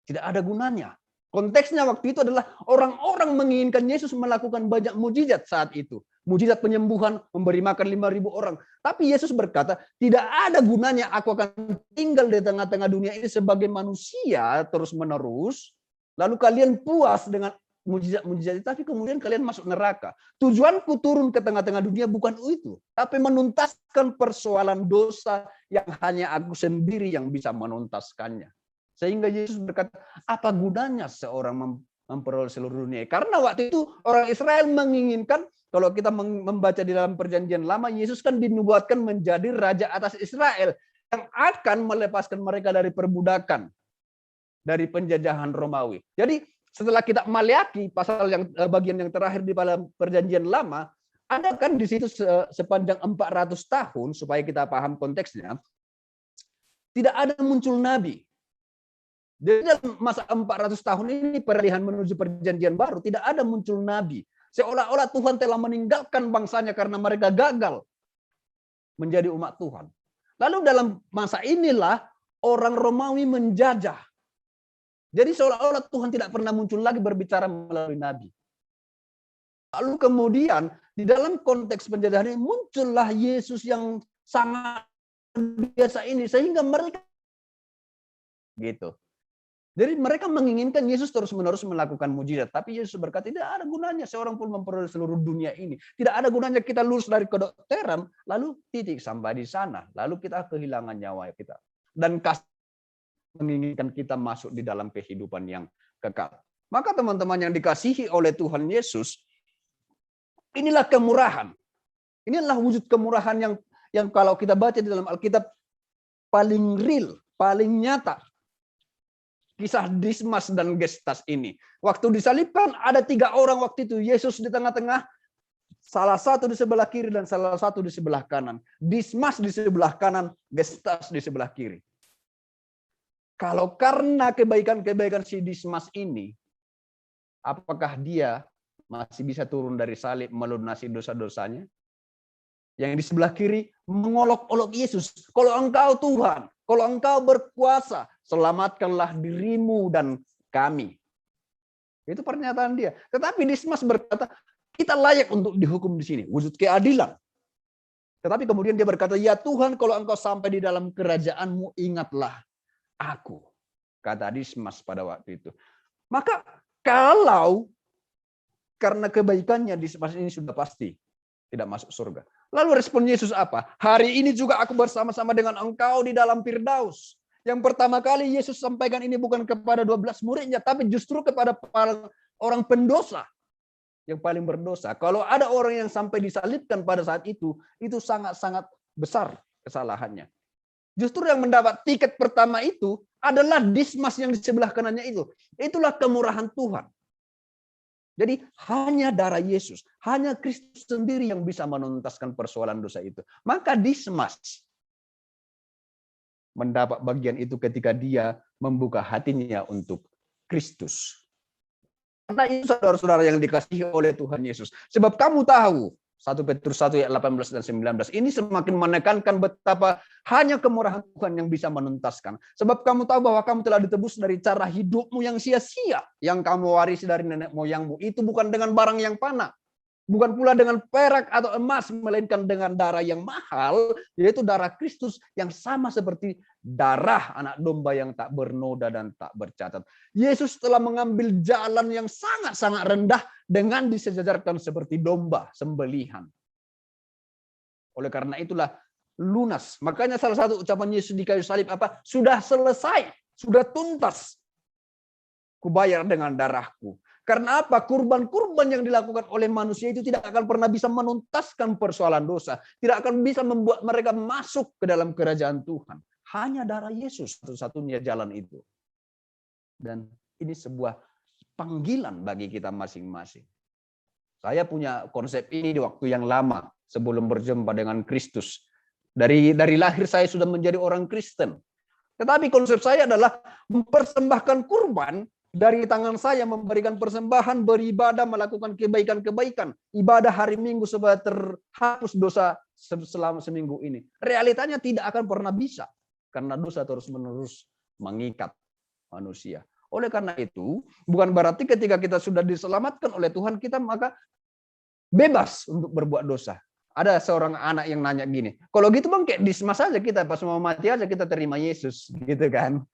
Tidak ada gunanya. Konteksnya waktu itu adalah orang-orang menginginkan Yesus melakukan banyak mujizat saat itu. Mujizat penyembuhan, memberi makan 5.000 orang. Tapi Yesus berkata, tidak ada gunanya aku akan tinggal di tengah-tengah dunia ini sebagai manusia terus-menerus. Lalu kalian puas dengan mujizat-mujizat, tapi kemudian kalian masuk neraka. Tujuanku turun ke tengah-tengah dunia bukan itu, tapi menuntaskan persoalan dosa yang hanya aku sendiri yang bisa menuntaskannya. Sehingga Yesus berkata, apa gunanya seorang memperoleh seluruh dunia? Karena waktu itu orang Israel menginginkan, kalau kita membaca di dalam perjanjian lama, Yesus kan dinubuatkan menjadi raja atas Israel yang akan melepaskan mereka dari perbudakan, dari penjajahan Romawi. Jadi setelah kita Maleakhi, pasal yang bagian yang terakhir di dalam perjanjian lama, ada kan di situ sepanjang 400 tahun, supaya kita paham konteksnya, tidak ada muncul nabi. Jadi dalam masa 400 tahun ini, peralihan menuju perjanjian baru, tidak ada muncul nabi. Seolah-olah Tuhan telah meninggalkan bangsanya karena mereka gagal menjadi umat Tuhan. Lalu dalam masa inilah orang Romawi menjajah. Jadi seolah-olah Tuhan tidak pernah muncul lagi berbicara melalui nabi. Lalu kemudian di dalam konteks penjajahan ini muncullah Yesus yang sangat biasa ini, sehingga mereka gitu. Jadi mereka menginginkan Yesus terus-menerus melakukan mujizat, tapi Yesus berkata tidak ada gunanya seorang pun memperoleh seluruh dunia ini. Tidak ada gunanya kita lulus dari kedokteran lalu titik sampai di sana, lalu kita kehilangan nyawa kita. Dan menginginkan kita masuk di dalam kehidupan yang kekal. Maka teman-teman yang dikasihi oleh Tuhan Yesus, inilah kemurahan. Inilah wujud kemurahan yang kalau kita baca di dalam Alkitab paling real, paling nyata. Kisah Dismas dan Gestas ini. Waktu disalibkan ada 3 orang waktu itu. Yesus di tengah-tengah, salah satu di sebelah kiri dan salah satu di sebelah kanan. Dismas di sebelah kanan, Gestas di sebelah kiri. Kalau karena kebaikan-kebaikan si Dismas ini, apakah dia masih bisa turun dari salib melunasi dosa-dosanya? Yang di sebelah kiri mengolok-olok Yesus. Kalau engkau Tuhan, kalau engkau berkuasa, selamatkanlah dirimu dan kami. Itu pernyataan dia. Tetapi Dismas berkata, kita layak untuk dihukum di sini. Wujud keadilan. Tetapi kemudian dia berkata, ya Tuhan, kalau engkau sampai di dalam kerajaanmu, ingatlah aku. Kata Dismas pada waktu itu. Maka kalau karena kebaikannya Dismas ini sudah pasti tidak masuk surga. Lalu respon Yesus apa? Hari ini juga aku bersama-sama dengan engkau di dalam Firdaus. Yang pertama kali Yesus sampaikan ini bukan kepada 12 muridnya, tapi justru kepada orang pendosa yang paling berdosa. Kalau ada orang yang sampai disalibkan pada saat itu sangat-sangat besar kesalahannya. Justru yang mendapat tiket pertama itu adalah Dismas yang di sebelah kanannya itu. Itulah kemurahan Tuhan. Jadi hanya darah Yesus, hanya Kristus sendiri yang bisa menuntaskan persoalan dosa itu. Maka Dismas mendapat bagian itu ketika dia membuka hatinya untuk Kristus. Karena itu saudara-saudara yang dikasihi oleh Tuhan Yesus. Sebab kamu tahu 1 Petrus 1 ayat 18 dan 19. Ini semakin menekankan betapa hanya kemurahan Tuhan yang bisa menuntaskan. Sebab kamu tahu bahwa kamu telah ditebus dari cara hidupmu yang sia-sia, yang kamu warisi dari nenek moyangmu. Itu bukan dengan barang yang fana, bukan pula dengan perak atau emas, melainkan dengan darah yang mahal, yaitu darah Kristus yang sama seperti darah anak domba yang tak bernoda dan tak bercacat. Yesus telah mengambil jalan yang sangat-sangat rendah dengan disejajarkan seperti domba sembelihan. Oleh karena itulah lunas. Makanya salah satu ucapan Yesus di kayu salib apa? Sudah selesai, sudah tuntas. Kubayar dengan darahku. Karena apa? Kurban-kurban yang dilakukan oleh manusia itu tidak akan pernah bisa menuntaskan persoalan dosa. Tidak akan bisa membuat mereka masuk ke dalam kerajaan Tuhan. Hanya darah Yesus satu-satunya jalan itu. Dan ini sebuah panggilan bagi kita masing-masing. Saya punya konsep ini di waktu yang lama sebelum berjumpa dengan Kristus. Dari lahir saya sudah menjadi orang Kristen. Tetapi konsep saya adalah mempersembahkan kurban dari tangan saya, memberikan persembahan, beribadah, melakukan kebaikan-kebaikan. Ibadah hari Minggu supaya terhapus dosa selama seminggu ini. Realitanya tidak akan pernah bisa. Karena dosa terus-menerus mengikat manusia. Oleh karena itu, bukan berarti ketika kita sudah diselamatkan oleh Tuhan, kita maka bebas untuk berbuat dosa. Ada seorang anak yang nanya gini, kalau gitu bang kayak dismas aja kita, pas mau mati aja kita terima Yesus, gitu kan.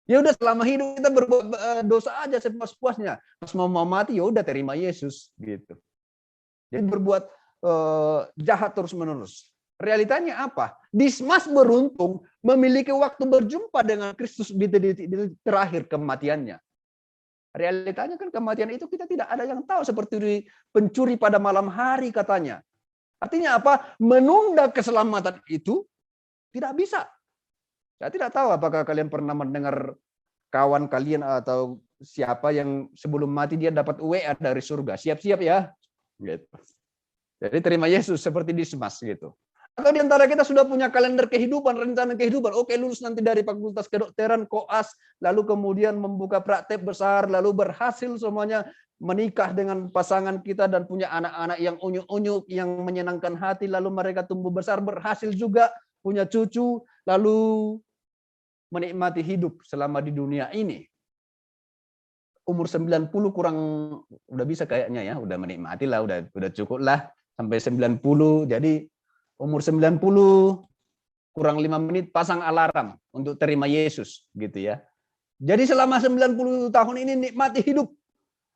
Ya udah selama hidup kita berbuat dosa aja sepuas-puasnya. Pas mau mati ya udah terima Yesus, gitu. Jadi berbuat jahat terus-menerus. Realitanya apa? Dismas beruntung memiliki waktu berjumpa dengan Kristus di terakhir kematiannya. Realitanya kan kematian itu kita tidak ada yang tahu, seperti pencuri pada malam hari katanya. Artinya apa? Menunda keselamatan itu tidak bisa. Saya tidak tahu apakah kalian pernah mendengar kawan kalian atau siapa yang sebelum mati dia dapat WA dari surga. Siap-siap ya. Gitu. Jadi terima Yesus seperti Dismas gitu. Atau di antara kita sudah punya kalender kehidupan, rencana kehidupan. Oke, lulus nanti dari Fakultas Kedokteran, koas, lalu kemudian membuka praktek besar, lalu berhasil semuanya menikah dengan pasangan kita dan punya anak-anak yang unyuk-unyuk, yang menyenangkan hati, lalu mereka tumbuh besar, berhasil juga punya cucu, lalu menikmati hidup selama di dunia ini. Umur 90 kurang, udah bisa kayaknya ya, udah menikmati lah, udah cukup lah, sampai 90, jadi umur 90 kurang 5 menit pasang alarm untuk terima Yesus gitu ya. Jadi selama 90 tahun ini nikmati hidup.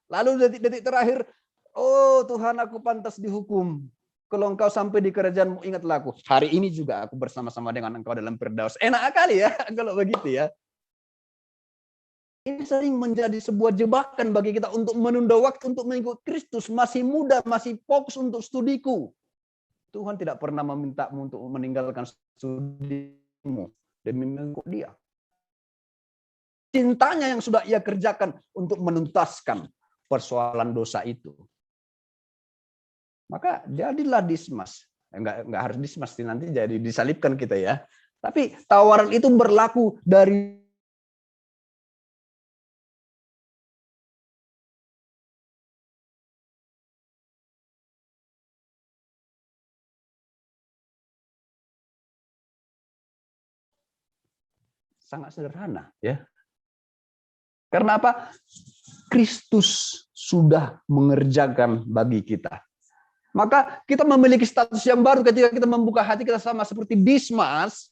Lalu detik-detik terakhir, oh Tuhan aku pantas dihukum. Kalau engkau sampai di kerajaanmu ingatlah aku. Hari ini juga aku bersama-sama dengan engkau dalam Firdaus. Enak kali ya kalau begitu ya. Ini sering menjadi sebuah jebakan bagi kita untuk menunda waktu untuk mengikut Kristus. Masih muda, masih fokus untuk studiku. Tuhan tidak pernah memintamu untuk meninggalkan studimu demi mengikut Dia. Cintanya yang sudah Ia kerjakan untuk menuntaskan persoalan dosa itu. Maka jadilah Dismas. Enggak harus Dismas nanti jadi disalibkan kita ya. Tapi tawaran itu berlaku dari sangat sederhana ya. Karena apa? Kristus sudah mengerjakan bagi kita. Maka kita memiliki status yang baru ketika kita membuka hati kita sama seperti Dismas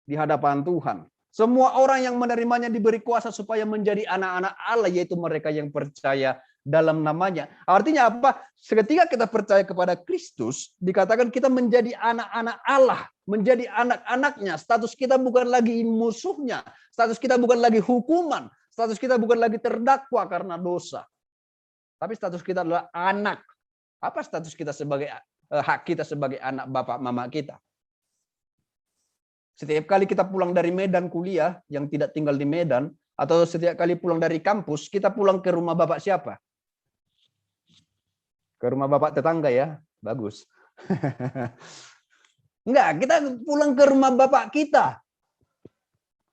di hadapan Tuhan. Semua orang yang menerimanya diberi kuasa supaya menjadi anak-anak Allah, yaitu mereka yang percaya dalam namanya. Artinya apa? Ketika kita percaya kepada Kristus, dikatakan kita menjadi anak-anak Allah, menjadi anak-anaknya. Status kita bukan lagi musuhnya, status kita bukan lagi hukuman, status kita bukan lagi terdakwa karena dosa. Tapi status kita adalah anak. Apa status kita sebagai hak kita sebagai anak bapak mama kita? Setiap kali kita pulang dari Medan kuliah, yang tidak tinggal di Medan, atau setiap kali pulang dari kampus, kita pulang ke rumah bapak siapa? Ke rumah bapak tetangga ya, bagus. Enggak, kita pulang ke rumah bapak kita.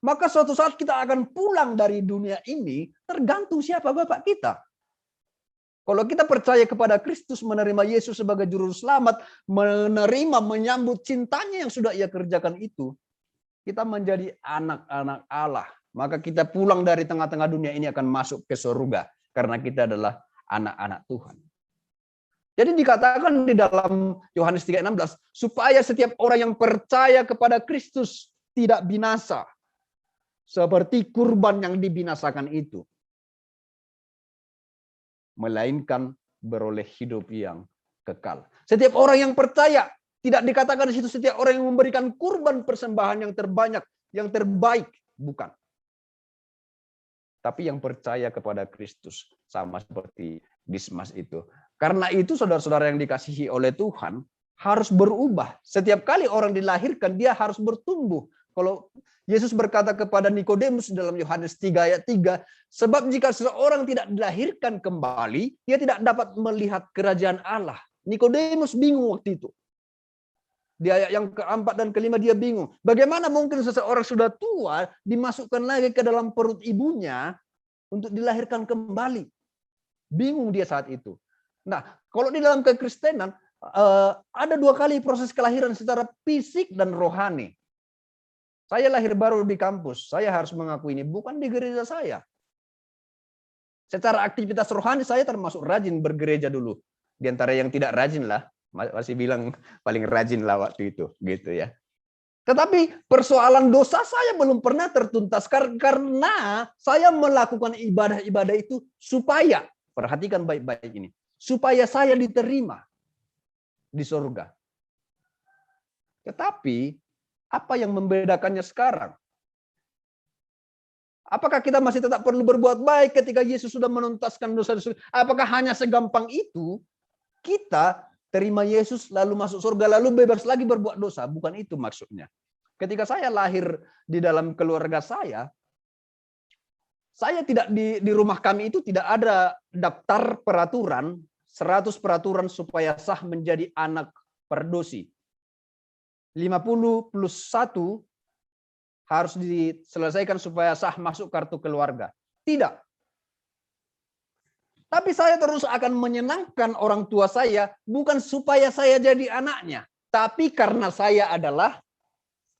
Maka suatu saat kita akan pulang dari dunia ini, tergantung siapa bapak kita. Kalau kita percaya kepada Kristus, menerima Yesus sebagai juru selamat, menyambut cintanya yang sudah ia kerjakan itu, kita menjadi anak-anak Allah. Maka kita pulang dari tengah-tengah dunia ini akan masuk ke surga karena kita adalah anak-anak Tuhan. Jadi dikatakan di dalam Yohanes 3:16 supaya setiap orang yang percaya kepada Kristus tidak binasa seperti kurban yang dibinasakan itu, melainkan beroleh hidup yang kekal. Setiap orang yang percaya, tidak dikatakan di situ setiap orang yang memberikan kurban persembahan yang terbanyak, yang terbaik, bukan. Tapi yang percaya kepada Kristus, sama seperti Dismas itu. Karena itu saudara-saudara yang dikasihi oleh Tuhan harus berubah. Setiap kali orang dilahirkan, dia harus bertumbuh. Kalau Yesus berkata kepada Nikodemus dalam Yohanes 3 ayat 3, sebab jika seseorang tidak dilahirkan kembali, dia tidak dapat melihat kerajaan Allah. Nikodemus bingung waktu itu. Di ayat yang keempat dan kelima dia bingung. Bagaimana mungkin seseorang sudah tua dimasukkan lagi ke dalam perut ibunya untuk dilahirkan kembali? Bingung dia saat itu. Nah, kalau di dalam kekristenan ada 2 kali proses kelahiran secara fisik dan rohani. Saya lahir baru di kampus, saya harus mengakui ini, bukan di gereja saya. Secara aktivitas rohani saya termasuk rajin bergereja dulu. Di antara yang tidak rajin lah, masih bilang paling rajin lah waktu itu, gitu ya. Tetapi persoalan dosa saya belum pernah tertuntas karena saya melakukan ibadah-ibadah itu supaya, perhatikan baik-baik ini, supaya saya diterima di surga. Tetapi apa yang membedakannya sekarang? Apakah kita masih tetap perlu berbuat baik ketika Yesus sudah menuntaskan dosa-dosa? Apakah hanya segampang itu kita terima Yesus lalu masuk surga lalu bebas lagi berbuat dosa? Bukan itu maksudnya. Ketika saya lahir di dalam keluarga saya tidak di rumah kami itu tidak ada daftar peraturan 100 peraturan supaya sah menjadi anak perdosi. 50 plus 1 harus diselesaikan supaya sah masuk kartu keluarga. Tidak. Tapi saya terus akan menyenangkan orang tua saya, bukan supaya saya jadi anaknya, tapi karena saya adalah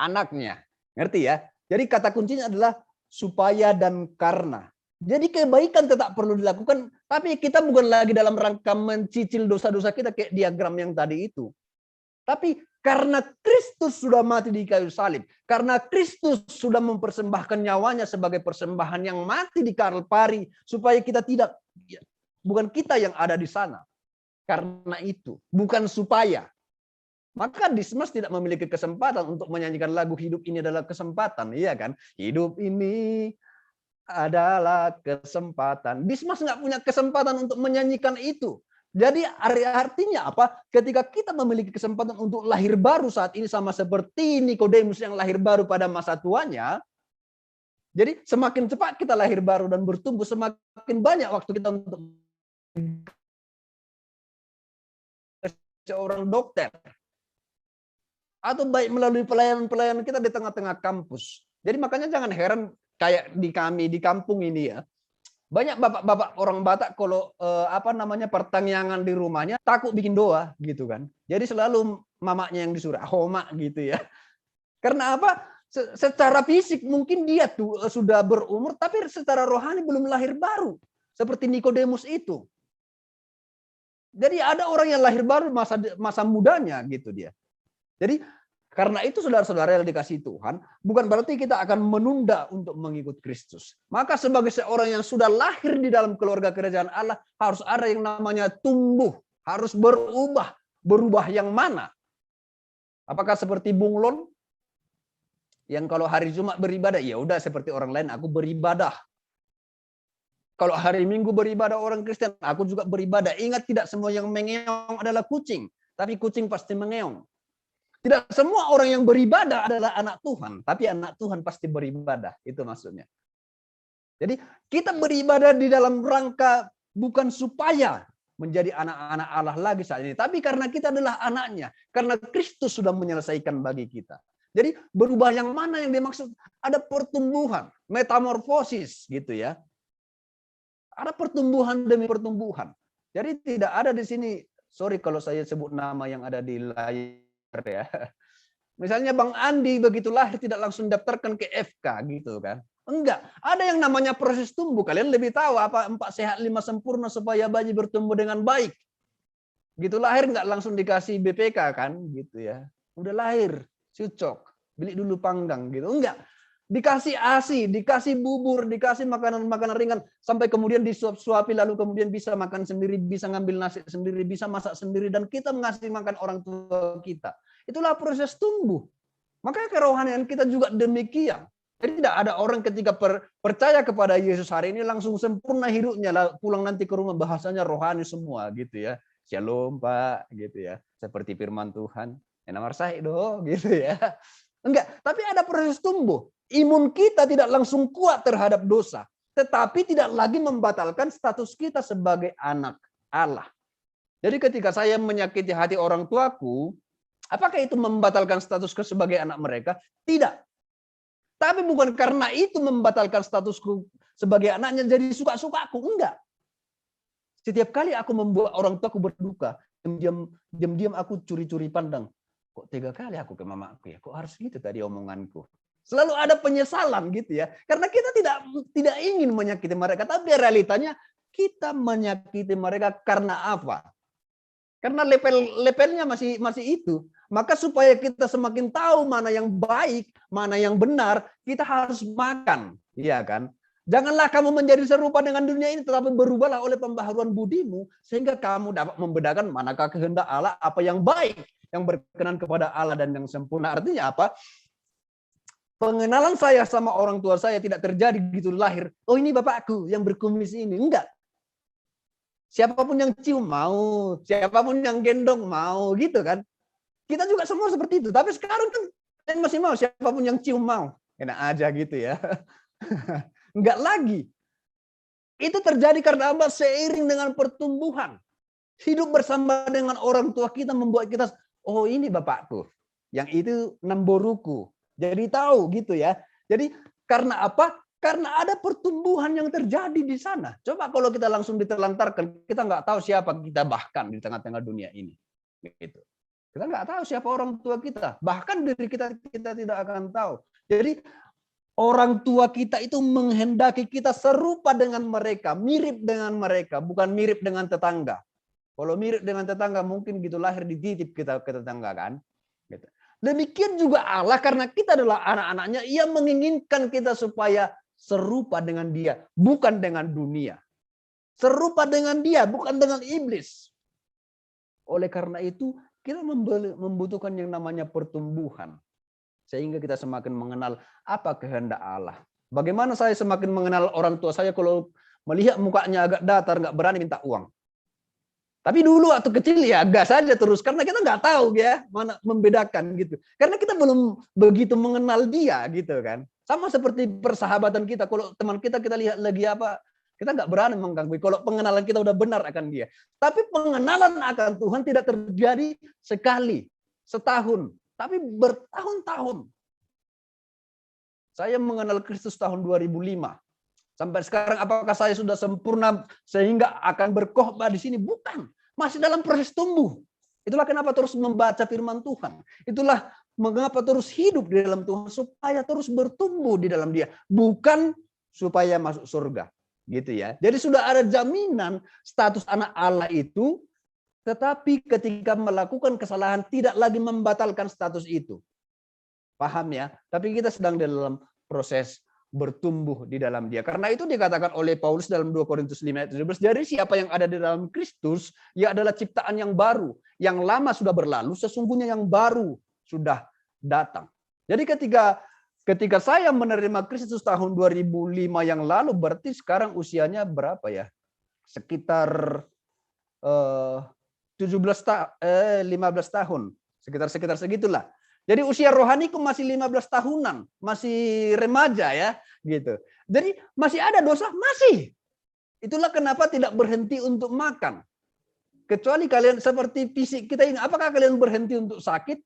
anaknya. Ngerti ya? Jadi kata kuncinya adalah supaya dan karena. Jadi kebaikan tetap perlu dilakukan, tapi kita bukan lagi dalam rangka mencicil dosa-dosa kita kayak diagram yang tadi itu. Tapi karena Kristus sudah mati di kayu salib, karena Kristus sudah mempersembahkan nyawanya sebagai persembahan yang mati di Kalvari, supaya kita tidak, bukan kita yang ada di sana. Karena itu, bukan supaya. Maka Dismas tidak memiliki kesempatan untuk menyanyikan lagu Hidup Ini Adalah Kesempatan, iya kan? Hidup ini adalah kesempatan. Dismas nggak punya kesempatan untuk menyanyikan itu. Jadi artinya apa? Ketika kita memiliki kesempatan untuk lahir baru saat ini sama seperti Nikodemus yang lahir baru pada masa tuanya. Jadi semakin cepat kita lahir baru dan bertumbuh, semakin banyak waktu kita untuk seorang dokter. Atau baik melalui pelayanan-pelayanan kita di tengah-tengah kampus. Jadi makanya jangan heran kayak di kami di kampung ini ya. Banyak bapak-bapak orang Batak kalau pertanyaan di rumahnya takut bikin doa gitu kan. Jadi selalu mamaknya yang disuruh homa gitu ya. Karena apa? Secara fisik mungkin dia tuh sudah berumur tapi secara rohani belum lahir baru. Seperti Nikodemus itu. Jadi ada orang yang lahir baru masa mudanya gitu dia. Jadi karena itu saudara-saudara yang dikasihi Tuhan, bukan berarti kita akan menunda untuk mengikut Kristus. Maka sebagai seorang yang sudah lahir di dalam keluarga kerajaan Allah, harus ada yang namanya tumbuh, harus berubah. Berubah yang mana? Apakah seperti bunglon? Yang kalau hari Jumat beribadah, ya udah seperti orang lain, aku beribadah. Kalau hari Minggu beribadah orang Kristen, aku juga beribadah. Ingat tidak semua yang mengeong adalah kucing, tapi kucing pasti mengeong. Tidak semua orang yang beribadah adalah anak Tuhan, tapi anak Tuhan pasti beribadah. Itu maksudnya. Jadi kita beribadah di dalam rangka bukan supaya menjadi anak-anak Allah lagi saat ini, tapi karena kita adalah anaknya, karena Kristus sudah menyelesaikan bagi kita. Jadi berubah yang mana yang dimaksud? Ada pertumbuhan, metamorfosis gitu ya. Ada pertumbuhan demi pertumbuhan. Jadi tidak ada di sini, sorry kalau saya sebut nama yang ada di layar ya. Misalnya Bang Andi begitu lahir tidak langsung daftarkan ke FK gitu kan. Enggak, ada yang namanya proses tumbuh. Kalian lebih tahu apa 4 sehat 5 sempurna supaya bayi bertumbuh dengan baik. Gitu lahir enggak langsung dikasih BPK kan gitu ya. Udah lahir, cucok, beli dulu panggang gitu. Enggak. Dikasih ASI, dikasih bubur, dikasih makanan-makanan ringan sampai kemudian disuap-suapi lalu kemudian bisa makan sendiri, bisa ngambil nasi sendiri, bisa masak sendiri dan kita ngasih makan orang tua kita. Itulah proses tumbuh. Makanya kerohanian kita juga demikian. Jadi tidak ada orang ketika percaya kepada Yesus hari ini langsung sempurna hidupnya, pulang nanti ke rumah bahasanya rohani semua gitu ya. Shalom Pak gitu ya. Seperti firman Tuhan. Nomor saya do gitu ya. Enggak, tapi ada proses tumbuh. Imun kita tidak langsung kuat terhadap dosa, tetapi tidak lagi membatalkan status kita sebagai anak Allah. Jadi ketika saya menyakiti hati orang tuaku, apakah itu membatalkan statusku sebagai anak mereka? Tidak. Tapi bukan karena itu membatalkan statusku sebagai anaknya jadi suka-suka aku. Enggak. Setiap kali aku membuat orang tuaku berduka, diam-diam aku curi-curi pandang. Kok tega kali aku ke mamaku ya? Kok harus gitu tadi omonganku? Selalu ada penyesalan gitu ya. Karena kita tidak ingin menyakiti mereka. Tapi realitanya kita menyakiti mereka karena apa? Karena levelnya masih itu. Maka supaya kita semakin tahu mana yang baik, mana yang benar, kita harus makan. Iya kan? Janganlah kamu menjadi serupa dengan dunia ini, tetapi berubahlah oleh pembaharuan budimu, sehingga kamu dapat membedakan manakah kehendak Allah, apa yang baik, yang berkenan kepada Allah dan yang sempurna. Artinya apa? Pengenalan saya sama orang tua saya tidak terjadi gitu lahir. Oh ini bapakku yang berkumis ini. Enggak. Siapapun yang cium mau, siapapun yang gendong mau, gitu kan. Kita juga semua seperti itu. Tapi sekarang kan masih mau siapapun yang cium mau. Enak aja gitu ya. Enggak lagi. Itu terjadi karena apa? Seiring dengan pertumbuhan. Hidup bersama dengan orang tua kita membuat kita, oh ini bapakku. Yang itu namboruku. Jadi tahu gitu ya. Jadi karena apa? Karena ada pertumbuhan yang terjadi di sana. Coba kalau kita langsung ditelantarkan, kita nggak tahu siapa kita bahkan di tengah-tengah dunia ini. Gitu. Kita nggak tahu siapa orang tua kita. Bahkan diri kita tidak akan tahu. Jadi orang tua kita itu menghendaki kita serupa dengan mereka, mirip dengan mereka, bukan mirip dengan tetangga. Kalau mirip dengan tetangga mungkin gitu lahir dititip kita ke tetangga kan. Gitu. Demikian juga Allah karena kita adalah anak-anaknya, ia menginginkan kita supaya serupa dengan dia, bukan dengan dunia. Serupa dengan dia, bukan dengan iblis. Oleh karena itu, kita membutuhkan yang namanya pertumbuhan. Sehingga kita semakin mengenal apa kehendak Allah. Bagaimana saya semakin mengenal orang tua saya kalau melihat mukanya agak datar, nggak berani minta uang. Tapi dulu waktu kecil ya gas saja terus karena kita nggak tahu ya mana membedakan gitu. Karena kita belum begitu mengenal dia gitu kan. Sama seperti persahabatan kita. Kalau teman kita lihat lagi apa, kita nggak berani mengganggu. Kalau pengenalan kita udah benar akan dia. Tapi pengenalan akan Tuhan tidak terjadi sekali, setahun, tapi bertahun-tahun. Saya mengenal Kristus tahun 2005. Sampai sekarang apakah saya sudah sempurna sehingga akan berkhotbah di sini? Bukan. Masih dalam proses tumbuh. Itulah kenapa terus membaca firman Tuhan. Itulah mengapa terus hidup di dalam Tuhan supaya terus bertumbuh di dalam Dia, bukan supaya masuk surga. Gitu ya. Jadi sudah ada jaminan status anak Allah itu, tetapi ketika melakukan kesalahan tidak lagi membatalkan status itu. Paham ya? Tapi kita sedang dalam proses bertumbuh di dalam dia. Karena itu dikatakan oleh Paulus dalam 2 Korintus 5 ayat 17, jadi siapa yang ada di dalam Kristus, ia adalah ciptaan yang baru. Yang lama sudah berlalu, sesungguhnya yang baru sudah datang. Jadi ketika saya menerima Kristus tahun 2005 yang lalu, berarti sekarang usianya berapa ya? Sekitar 15 tahun. Sekitar segitulah. Jadi usia rohaniku masih 15 tahunan, masih remaja ya, gitu. Jadi masih ada dosa, masih. Itulah kenapa tidak berhenti untuk makan. Kecuali kalian seperti fisik kita ini, apakah kalian berhenti untuk sakit?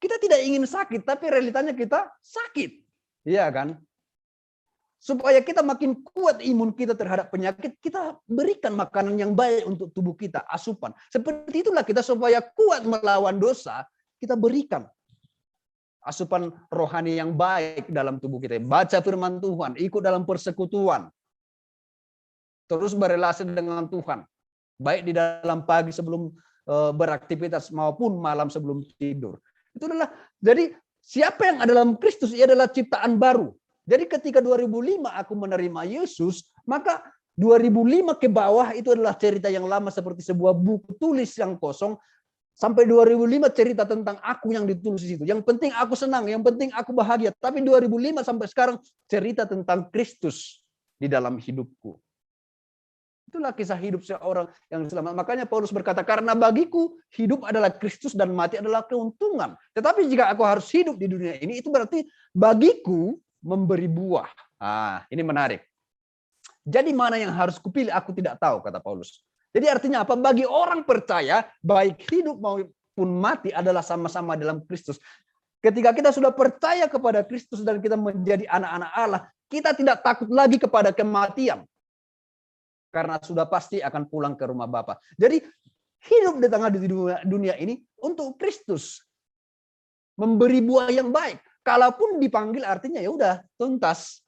Kita tidak ingin sakit, tapi realitanya kita sakit. Iya kan? supaya kita makin kuat imun kita terhadap penyakit, kita berikan makanan yang baik untuk tubuh kita, asupan. Seperti itulah kita supaya kuat melawan dosa, kita berikan asupan rohani yang baik dalam tubuh kita. Baca firman Tuhan, ikut dalam persekutuan. Terus berrelasi dengan Tuhan. Baik di dalam pagi sebelum beraktivitas maupun malam sebelum tidur. Itu adalah, jadi siapa yang ada dalam Kristus, ia adalah ciptaan baru. Jadi ketika 2005 aku menerima Yesus, maka 2005 ke bawah itu adalah cerita yang lama seperti sebuah buku tulis yang kosong. Sampai 2005 cerita tentang aku yang ditulis di situ. Yang penting aku senang, yang penting aku bahagia. Tapi 2005 sampai sekarang cerita tentang Kristus di dalam hidupku. Itulah kisah hidup seorang yang selamat. Makanya Paulus berkata, karena bagiku hidup adalah Kristus dan mati adalah keuntungan. Tetapi jika aku harus hidup di dunia ini, itu berarti bagiku memberi buah. Ini menarik. Jadi mana yang harus kupilih aku tidak tahu, kata Paulus. Jadi artinya apa? Bagi orang percaya, baik hidup maupun mati adalah sama-sama dalam Kristus. Ketika kita sudah percaya kepada Kristus dan kita menjadi anak-anak Allah, kita tidak takut lagi kepada kematian. Karena sudah pasti akan pulang ke rumah Bapa. Jadi hidup di tengah dunia ini untuk Kristus. Memberi buah yang baik. Kalaupun dipanggil artinya ya udah tuntas.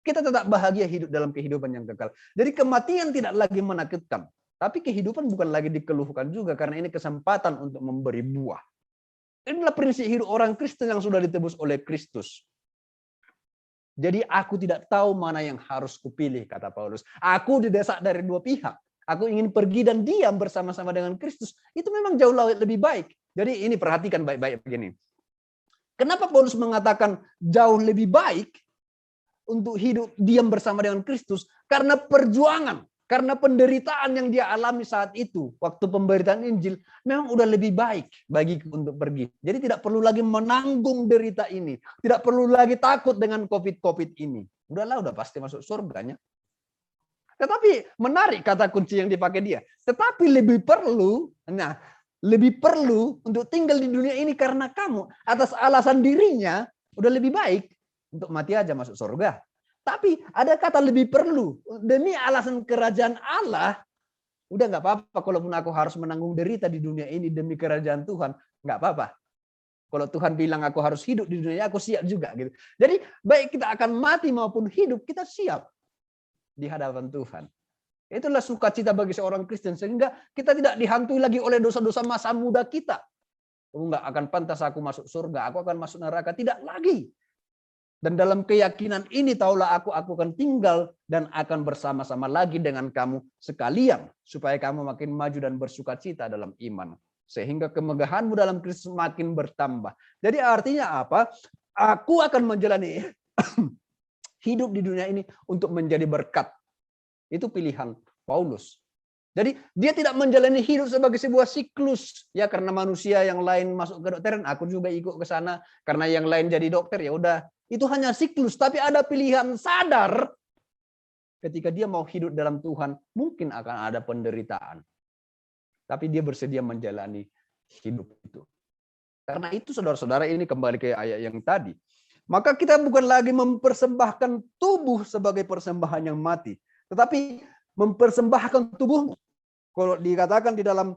Kita tetap bahagia hidup dalam kehidupan yang kekal. Jadi kematian tidak lagi menakutkan. Tapi kehidupan bukan lagi dikeluhkan juga karena ini kesempatan untuk memberi buah. Inilah prinsip hidup orang Kristen yang sudah ditebus oleh Kristus. Jadi aku tidak tahu mana yang harus kupilih, kata Paulus. Aku didesak dari dua pihak. Aku ingin pergi dan diam bersama-sama dengan Kristus. Itu memang jauh lebih baik. Jadi ini perhatikan baik-baik begini. Kenapa Paulus mengatakan jauh lebih baik untuk hidup diam bersama dengan Kristus? Karena perjuangan, karena penderitaan yang dia alami saat itu, waktu pemberitaan Injil, memang udah lebih baik bagiku untuk pergi. Jadi tidak perlu lagi menanggung derita ini. Tidak perlu lagi takut dengan COVID ini. Udahlah, udah pasti masuk surganya. Tetapi menarik kata kunci yang dipakai dia. Tetapi lebih perlu untuk tinggal di dunia ini karena kamu atas alasan dirinya udah lebih baik untuk mati aja masuk surga. Tapi ada kata lebih perlu demi alasan kerajaan Allah. Udah nggak apa-apa kalaupun aku harus menanggung derita di dunia ini demi kerajaan Tuhan, nggak apa-apa. Kalau Tuhan bilang aku harus hidup di dunia, aku siap juga gitu. Jadi baik kita akan mati maupun hidup, kita siap di hadapan Tuhan. Itulah sukacita bagi seorang Kristen sehingga kita tidak dihantui lagi oleh dosa-dosa masa muda kita. Enggak akan pantas aku masuk surga, aku akan masuk neraka, tidak lagi. Dan dalam keyakinan ini taulah aku akan tinggal dan akan bersama-sama lagi dengan kamu sekalian supaya kamu makin maju dan bersukacita dalam iman sehingga kemegahanmu dalam Kristus makin bertambah. Jadi artinya apa? Aku akan menjalani hidup di dunia ini untuk menjadi berkat. Itu pilihan Paulus. Jadi dia tidak menjalani hidup sebagai sebuah siklus ya karena manusia yang lain masuk ke dokteran, aku juga ikut ke sana karena yang lain jadi dokter ya udah. Itu hanya siklus, tapi ada pilihan sadar ketika dia mau hidup dalam Tuhan, mungkin akan ada penderitaan. Tapi dia bersedia menjalani hidup itu. Karena itu saudara-saudara ini kembali ke ayat yang tadi. Maka kita bukan lagi mempersembahkan tubuh sebagai persembahan yang mati. Tetapi mempersembahkan tubuh, kalau dikatakan di dalam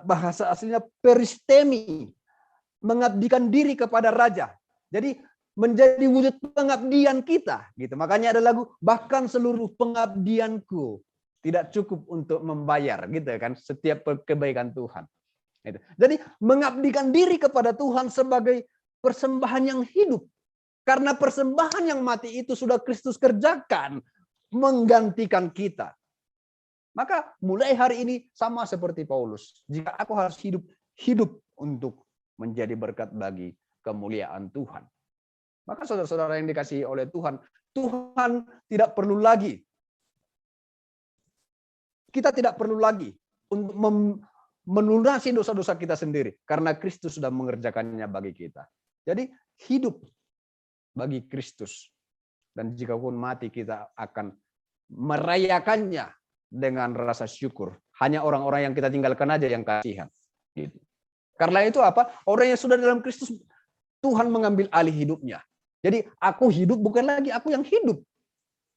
bahasa aslinya peristemi, mengabdikan diri kepada raja. Jadi menjadi wujud pengabdian kita, gitu. Makanya ada lagu bahkan seluruh pengabdianku tidak cukup untuk membayar, gitu kan? Setiap kebaikan Tuhan. Gitu. Jadi mengabdikan diri kepada Tuhan sebagai persembahan yang hidup, karena persembahan yang mati itu sudah Kristus kerjakan. Menggantikan kita. Maka mulai hari ini sama seperti Paulus. Jika aku harus hidup untuk menjadi berkat bagi kemuliaan Tuhan. Maka saudara-saudara yang dikasihi oleh Tuhan, Tuhan tidak perlu lagi. Kita tidak perlu lagi untuk melunasi dosa-dosa kita sendiri. Karena Kristus sudah mengerjakannya bagi kita. Jadi hidup bagi Kristus. Dan jika pun mati kita akan merayakannya dengan rasa syukur. Hanya orang-orang yang kita tinggalkan aja yang kasihan. Gitu. Karena itu apa? Orang yang sudah dalam Kristus, Tuhan mengambil alih hidupnya. Jadi aku hidup bukan lagi aku yang hidup.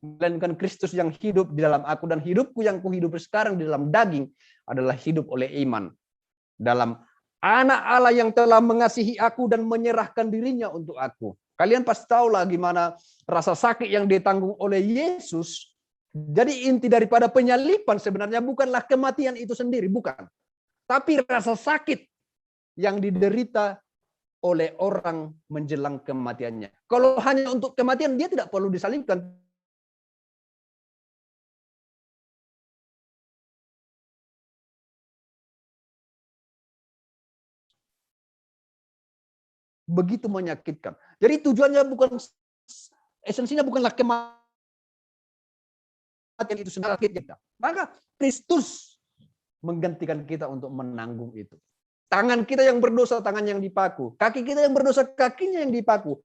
melainkan Kristus yang hidup di dalam aku, dan hidupku yang kuhidup sekarang di dalam daging adalah hidup oleh iman dalam Anak Allah yang telah mengasihi aku dan menyerahkan dirinya untuk aku. Kalian pasti tahu lah gimana rasa sakit yang ditanggung oleh Yesus. Jadi inti daripada penyaliban sebenarnya bukanlah kematian itu sendiri, bukan. Tapi rasa sakit yang diderita oleh orang menjelang kematiannya. Kalau hanya untuk kematian, dia tidak perlu disalibkan. Begitu menyakitkan. Jadi tujuannya bukan, esensinya bukanlah kematian itu sendiri kita. Maka Kristus menggantikan kita untuk menanggung itu. Tangan kita yang berdosa, tangan yang dipaku. Kaki kita yang berdosa, kakinya yang dipaku.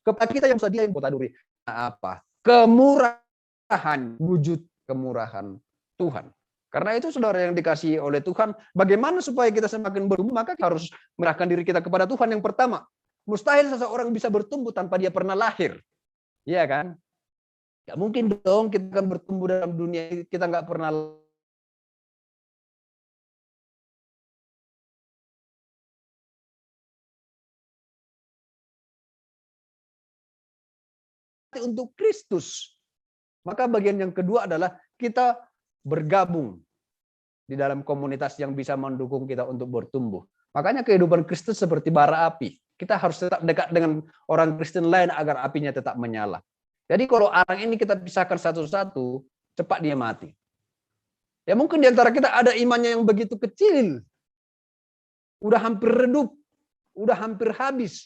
Kepala kita yang berdosa, dia yang kota duri. Apa? Kemurahan, wujud kemurahan Tuhan. Karena itu saudara yang dikasihi oleh Tuhan, bagaimana supaya kita semakin bertumbuh, maka kita harus menyerahkan diri kita kepada Tuhan. Yang pertama, mustahil seseorang bisa bertumbuh tanpa dia pernah lahir. Iya kan? Gak mungkin dong kita akan bertumbuh dalam dunia kita nggak pernah untuk Kristus. Maka bagian yang kedua adalah kita bergabung di dalam komunitas yang bisa mendukung kita untuk bertumbuh. Makanya kehidupan Kristus seperti bara api. Kita harus tetap dekat dengan orang Kristen lain agar apinya tetap menyala. Jadi kalau orang ini kita pisahkan satu-satu, cepat dia mati. Ya mungkin di antara kita ada imannya yang begitu kecil. Udah hampir redup, udah hampir habis.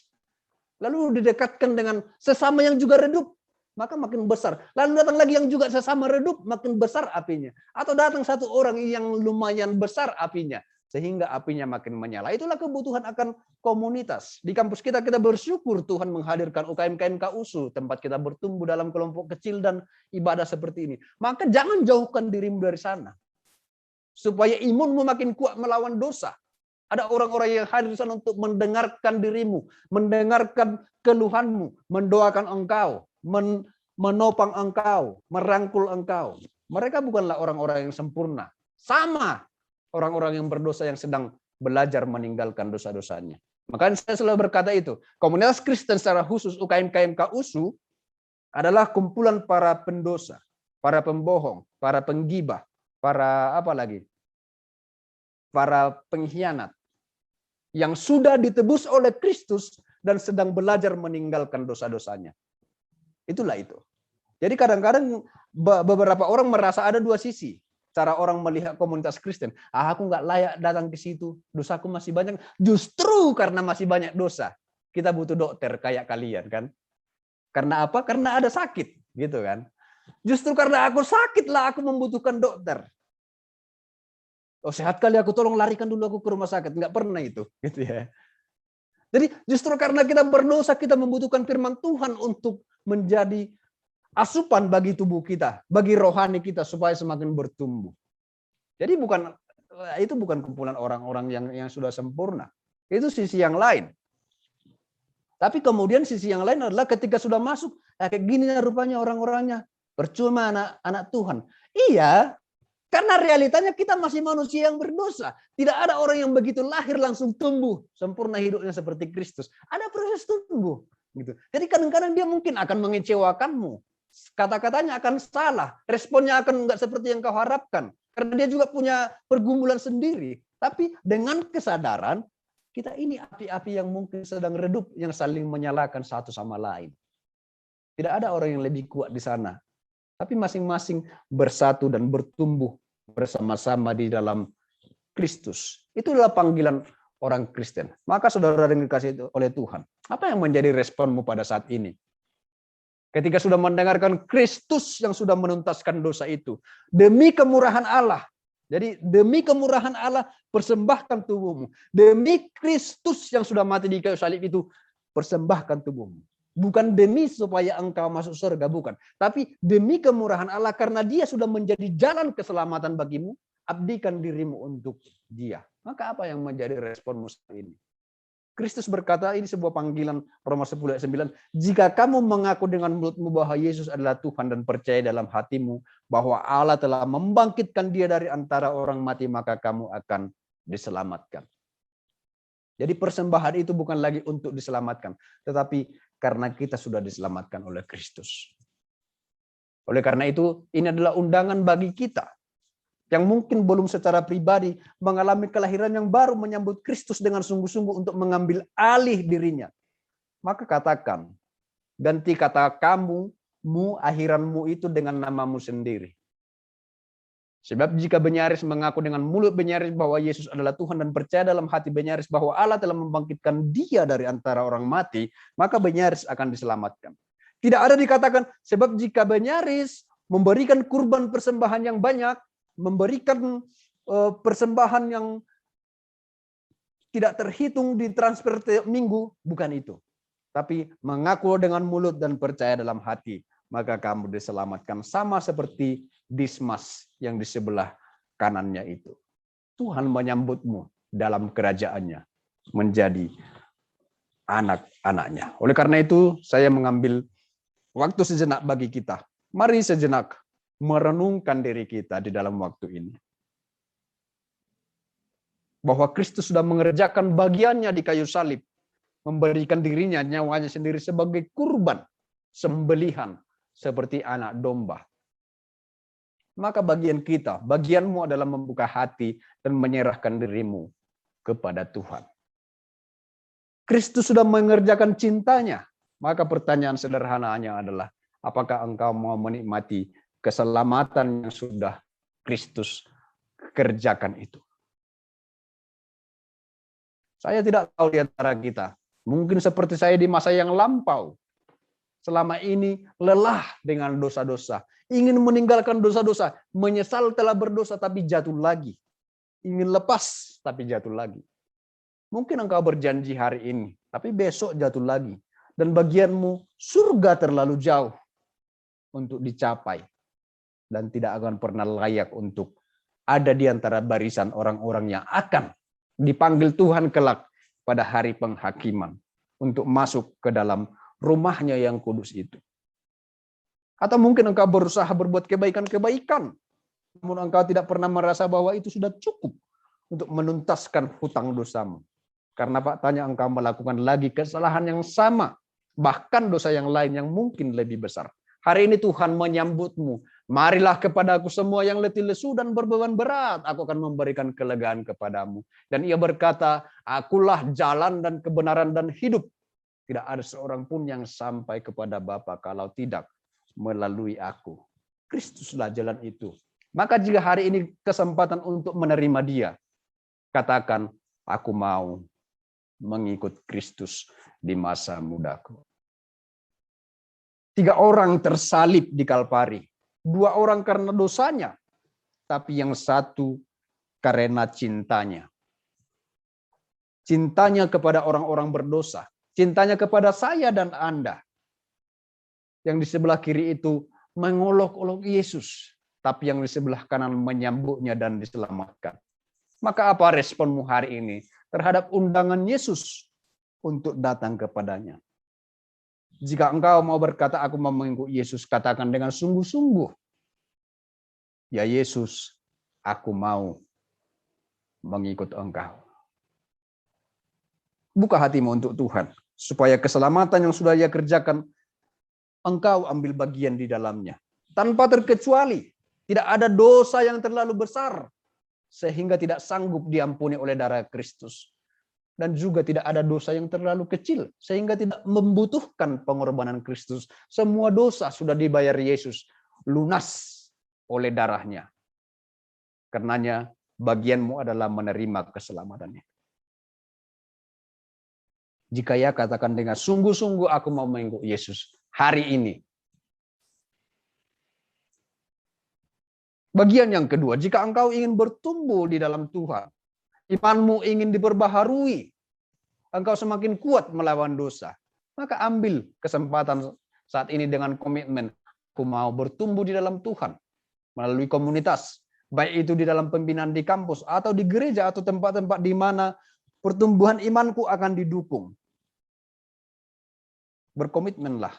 Lalu didekatkan dengan sesama yang juga redup, maka makin besar. Lalu datang lagi yang juga sesama redup, makin besar apinya. Atau datang satu orang yang lumayan besar apinya, sehingga apinya makin menyala. Itulah kebutuhan akan komunitas. Di kampus kita bersyukur Tuhan menghadirkan UKM-KMK USU, tempat kita bertumbuh dalam kelompok kecil dan ibadah seperti ini. Maka jangan jauhkan dirimu dari sana. Supaya imunmu makin kuat melawan dosa. Ada orang-orang yang hadir di sana untuk mendengarkan dirimu, mendengarkan keluhanmu, mendoakan engkau, menopang engkau, merangkul engkau. Mereka bukanlah orang-orang yang sempurna. Sama orang-orang yang berdosa yang sedang belajar meninggalkan dosa-dosanya. Makanya saya selalu berkata itu, komunitas Kristen secara khusus UKM-KMK USU adalah kumpulan para pendosa, para pembohong, para penggibah, para apa lagi? Para pengkhianat yang sudah ditebus oleh Kristus dan sedang belajar meninggalkan dosa-dosanya. Itulah itu. Jadi kadang-kadang beberapa orang merasa ada dua sisi. Cara orang melihat komunitas Kristen. Aku nggak layak datang ke situ. Dosaku masih banyak. Justru karena masih banyak dosa. Kita butuh dokter kayak kalian kan. Karena apa? Karena ada sakit. Gitu kan. Justru karena aku sakit lah aku membutuhkan dokter. Oh sehat kali aku, tolong larikan dulu aku ke rumah sakit. Nggak pernah itu. Gitu ya. Jadi justru karena kita berdosa, kita membutuhkan firman Tuhan untuk menjadi asupan bagi tubuh kita, bagi rohani kita supaya semakin bertumbuh. Jadi itu bukan kumpulan orang-orang yang sudah sempurna. Itu sisi yang lain. Tapi kemudian sisi yang lain adalah ketika sudah masuk, kayak gini rupanya orang-orangnya. Percuma anak Tuhan. Iya, karena realitanya kita masih manusia yang berdosa. Tidak ada orang yang begitu lahir langsung tumbuh sempurna hidupnya seperti Kristus. Ada proses tumbuh. Gitu. Jadi kadang-kadang dia mungkin akan mengecewakanmu. Kata-katanya akan salah. Responnya akan enggak seperti yang kau harapkan. Karena dia juga punya pergumulan sendiri. Tapi dengan kesadaran, kita ini api-api yang mungkin sedang redup, yang saling menyalakan satu sama lain. Tidak ada orang yang lebih kuat di sana. Tapi masing-masing bersatu dan bertumbuh bersama-sama di dalam Kristus. Itulah panggilan orang Kristen. Maka saudara yang dikasihi oleh Tuhan, apa yang menjadi responmu pada saat ini? Ketika sudah mendengarkan Kristus yang sudah menuntaskan dosa itu, demi kemurahan Allah. Jadi demi kemurahan Allah persembahkan tubuhmu. Demi Kristus yang sudah mati di kayu salib itu, persembahkan tubuhmu. Bukan demi supaya engkau masuk surga, bukan. Tapi demi kemurahan Allah, karena dia sudah menjadi jalan keselamatan bagimu, abdikan dirimu untuk dia. Maka apa yang menjadi responmu saat ini? Kristus berkata, ini sebuah panggilan Roma 10 ayat 9, jika kamu mengaku dengan mulutmu bahwa Yesus adalah Tuhan dan percaya dalam hatimu bahwa Allah telah membangkitkan dia dari antara orang mati, maka kamu akan diselamatkan. Jadi persembahan itu bukan lagi untuk diselamatkan, tetapi karena kita sudah diselamatkan oleh Kristus. Oleh karena itu, ini adalah undangan bagi kita yang mungkin belum secara pribadi mengalami kelahiran yang baru, menyambut Kristus dengan sungguh-sungguh untuk mengambil alih dirinya. Maka katakan, ganti kata kamu, mu, akhiranmu itu dengan namamu sendiri. Sebab jika Benyaris mengaku dengan mulut Benyaris bahwa Yesus adalah Tuhan dan percaya dalam hati Benyaris bahwa Allah telah membangkitkan dia dari antara orang mati, maka Benyaris akan diselamatkan. Tidak ada dikatakan, sebab jika Benyaris memberikan kurban persembahan yang banyak, memberikan persembahan yang tidak terhitung di transfer tiap minggu, bukan itu. Tapi mengaku dengan mulut dan percaya dalam hati, maka kamu diselamatkan. Sama seperti Dismas yang di sebelah kanannya itu. Tuhan menyambutmu dalam kerajaannya menjadi anak-anaknya. Oleh karena itu, saya mengambil waktu sejenak bagi kita. Mari sejenak merenungkan diri kita di dalam waktu ini. Bahwa Kristus sudah mengerjakan bagiannya di kayu salib. Memberikan dirinya, nyawanya sendiri sebagai kurban. Sembelihan seperti anak domba. Maka bagian kita, bagianmu adalah membuka hati dan menyerahkan dirimu kepada Tuhan. Kristus sudah mengerjakan cintanya. Maka pertanyaan sederhananya adalah, apakah engkau mau menikmati keselamatan yang sudah Kristus kerjakan itu? Saya tidak tahu di antara kita. Mungkin seperti saya di masa yang lampau. Selama ini lelah dengan dosa-dosa. Ingin meninggalkan dosa-dosa. Menyesal telah berdosa tapi jatuh lagi. Ingin lepas tapi jatuh lagi. Mungkin engkau berjanji hari ini. Tapi besok jatuh lagi. Dan bagianmu surga terlalu jauh untuk dicapai. Dan tidak akan pernah layak untuk ada di antara barisan orang-orang yang akan dipanggil Tuhan kelak pada hari penghakiman untuk masuk ke dalam rumahnya yang kudus itu. Atau mungkin engkau berusaha berbuat kebaikan-kebaikan, namun engkau tidak pernah merasa bahwa itu sudah cukup untuk menuntaskan hutang dosamu. Karena faktanya engkau melakukan lagi kesalahan yang sama, bahkan dosa yang lain yang mungkin lebih besar. Hari ini Tuhan menyambutmu. Marilah kepadaku semua yang letih lesu dan berbeban berat. Aku akan memberikan kelegaan kepadamu. Dan ia berkata, akulah jalan dan kebenaran dan hidup. Tidak ada seorang pun yang sampai kepada Bapa kalau tidak melalui aku. Kristuslah jalan itu. Maka jika hari ini kesempatan untuk menerima dia, katakan, aku mau mengikut Kristus di masa mudaku. 3 orang tersalib di Kalvari. 2 orang karena dosanya, tapi yang satu karena cintanya. Cintanya kepada orang-orang berdosa. Cintanya kepada saya dan Anda. Yang di sebelah kiri itu mengolok-olok Yesus. Tapi yang di sebelah kanan menyambutnya dan diselamatkan. Maka apa responmu hari ini terhadap undangan Yesus untuk datang kepadanya? Jika engkau mau berkata, aku mau mengikut Yesus, katakan dengan sungguh-sungguh, ya Yesus, aku mau mengikut engkau. Buka hatimu untuk Tuhan, supaya keselamatan yang sudah Dia kerjakan, engkau ambil bagian di dalamnya. Tanpa terkecuali, tidak ada dosa yang terlalu besar, sehingga tidak sanggup diampuni oleh darah Kristus. Dan juga tidak ada dosa yang terlalu kecil, sehingga tidak membutuhkan pengorbanan Kristus. Semua dosa sudah dibayar Yesus, lunas oleh darahnya. Karenanya bagianmu adalah menerima keselamatannya. Jika ya, katakan dengan sungguh-sungguh aku mau mengikut Yesus hari ini. Bagian yang kedua, jika engkau ingin bertumbuh di dalam Tuhan, imanmu ingin diperbaharui, engkau semakin kuat melawan dosa, maka ambil kesempatan saat ini dengan komitmen, aku mau bertumbuh di dalam Tuhan, melalui komunitas, baik itu di dalam pembinaan di kampus, atau di gereja, atau tempat-tempat di mana pertumbuhan imanku akan didukung. Berkomitmenlah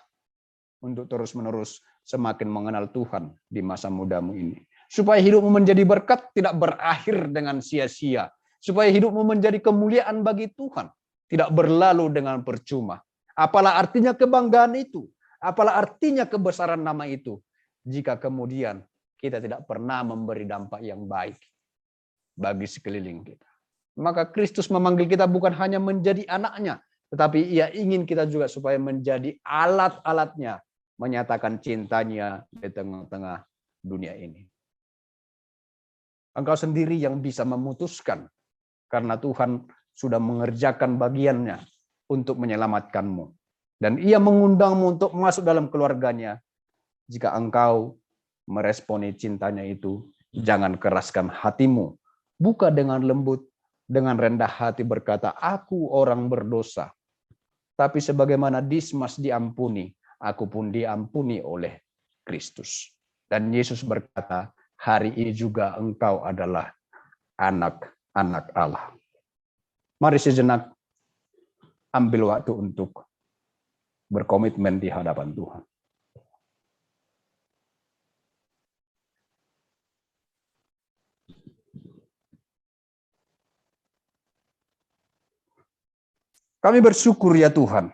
untuk terus-menerus semakin mengenal Tuhan di masa mudamu ini. Supaya hidupmu menjadi berkat, tidak berakhir dengan sia-sia. Supaya hidupmu menjadi kemuliaan bagi Tuhan, tidak berlalu dengan percuma. Apalah artinya kebanggaan itu? Apalah artinya kebesaran nama itu? Jika kemudian kita tidak pernah memberi dampak yang baik bagi sekeliling kita. Maka Kristus memanggil kita bukan hanya menjadi anaknya, tetapi ia ingin kita juga supaya menjadi alat-alatnya menyatakan cintanya di tengah-tengah dunia ini. Engkau sendiri yang bisa memutuskan, karena Tuhan sudah mengerjakan bagiannya untuk menyelamatkanmu. Dan ia mengundangmu untuk masuk dalam keluarganya. Jika engkau meresponi cintanya itu, jangan keraskan hatimu. Buka dengan lembut, dengan rendah hati berkata, aku orang berdosa. Tapi sebagaimana Dismas diampuni, aku pun diampuni oleh Kristus. Dan Yesus berkata, hari ini juga engkau adalah anak-anak Allah. Mari sejenak ambil waktu untuk berkomitmen di hadapan Tuhan. Kami bersyukur ya Tuhan,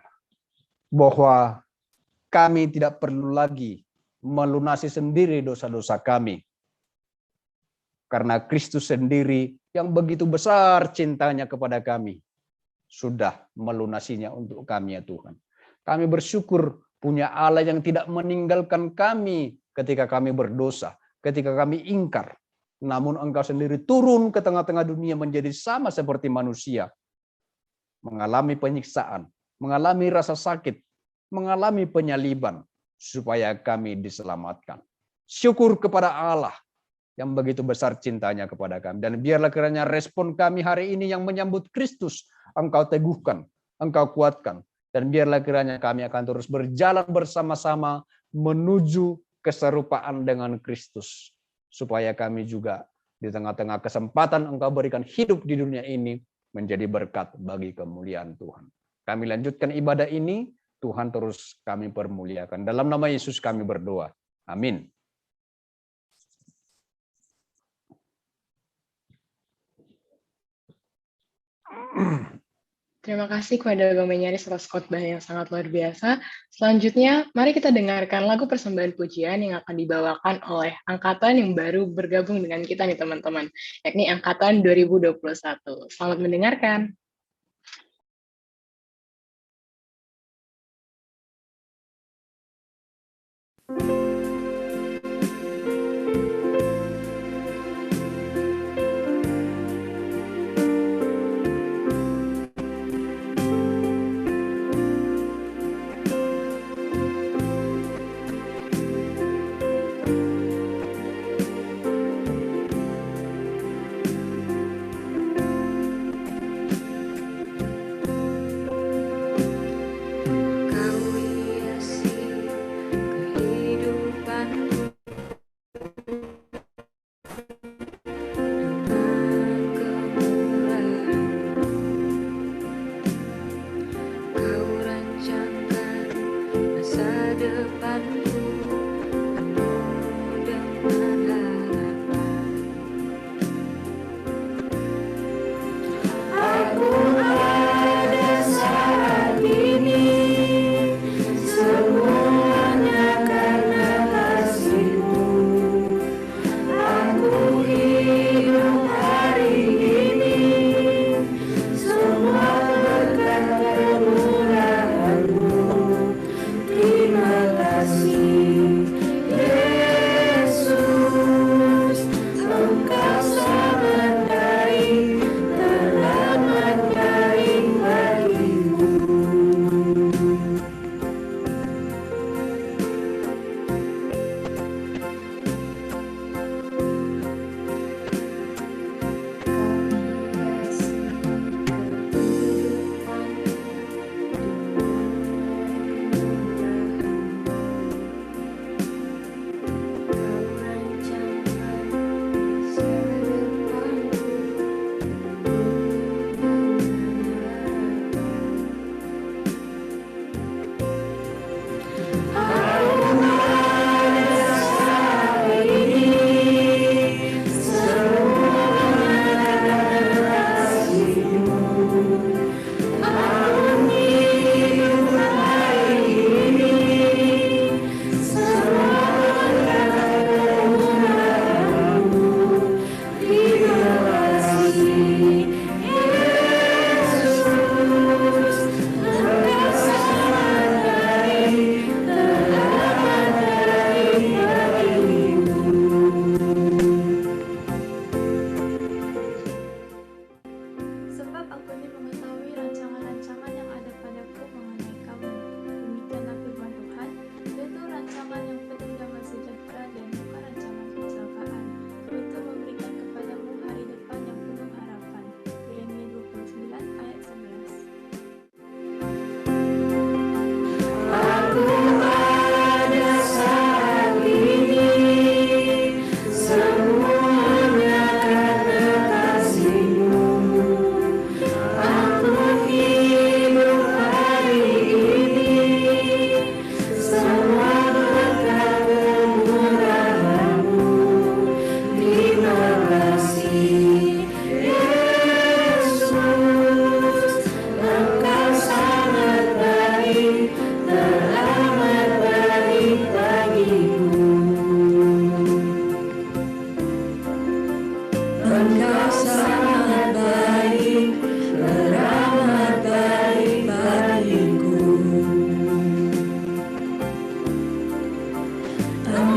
bahwa kami tidak perlu lagi melunasi sendiri dosa-dosa kami. Karena Kristus sendiri yang begitu besar cintanya kepada kami, sudah melunasinya untuk kami ya Tuhan. Kami bersyukur punya Allah yang tidak meninggalkan kami ketika kami berdosa, ketika kami ingkar. Namun Engkau sendiri turun ke tengah-tengah dunia menjadi sama seperti manusia. Mengalami penyiksaan, mengalami rasa sakit, mengalami penyaliban, supaya kami diselamatkan. Syukur kepada Allah yang begitu besar cintanya kepada kami. Dan biarlah kiranya respon kami hari ini yang menyambut Kristus, Engkau teguhkan, Engkau kuatkan. Dan biarlah kiranya kami akan terus berjalan bersama-sama menuju keserupaan dengan Kristus. Supaya kami juga di tengah-tengah kesempatan Engkau berikan hidup di dunia ini, menjadi berkat bagi kemuliaan Tuhan. Kami lanjutkan ibadah ini, Tuhan terus kami permuliakan. Dalam nama Yesus kami berdoa. Amin. Terima kasih kepada Bang Benyaris atas khotbah yang sangat luar biasa. Selanjutnya, mari kita dengarkan lagu persembahan pujian yang akan dibawakan oleh angkatan yang baru bergabung dengan kita nih teman-teman, yakni angkatan 2021. Selamat mendengarkan. Terima kasih.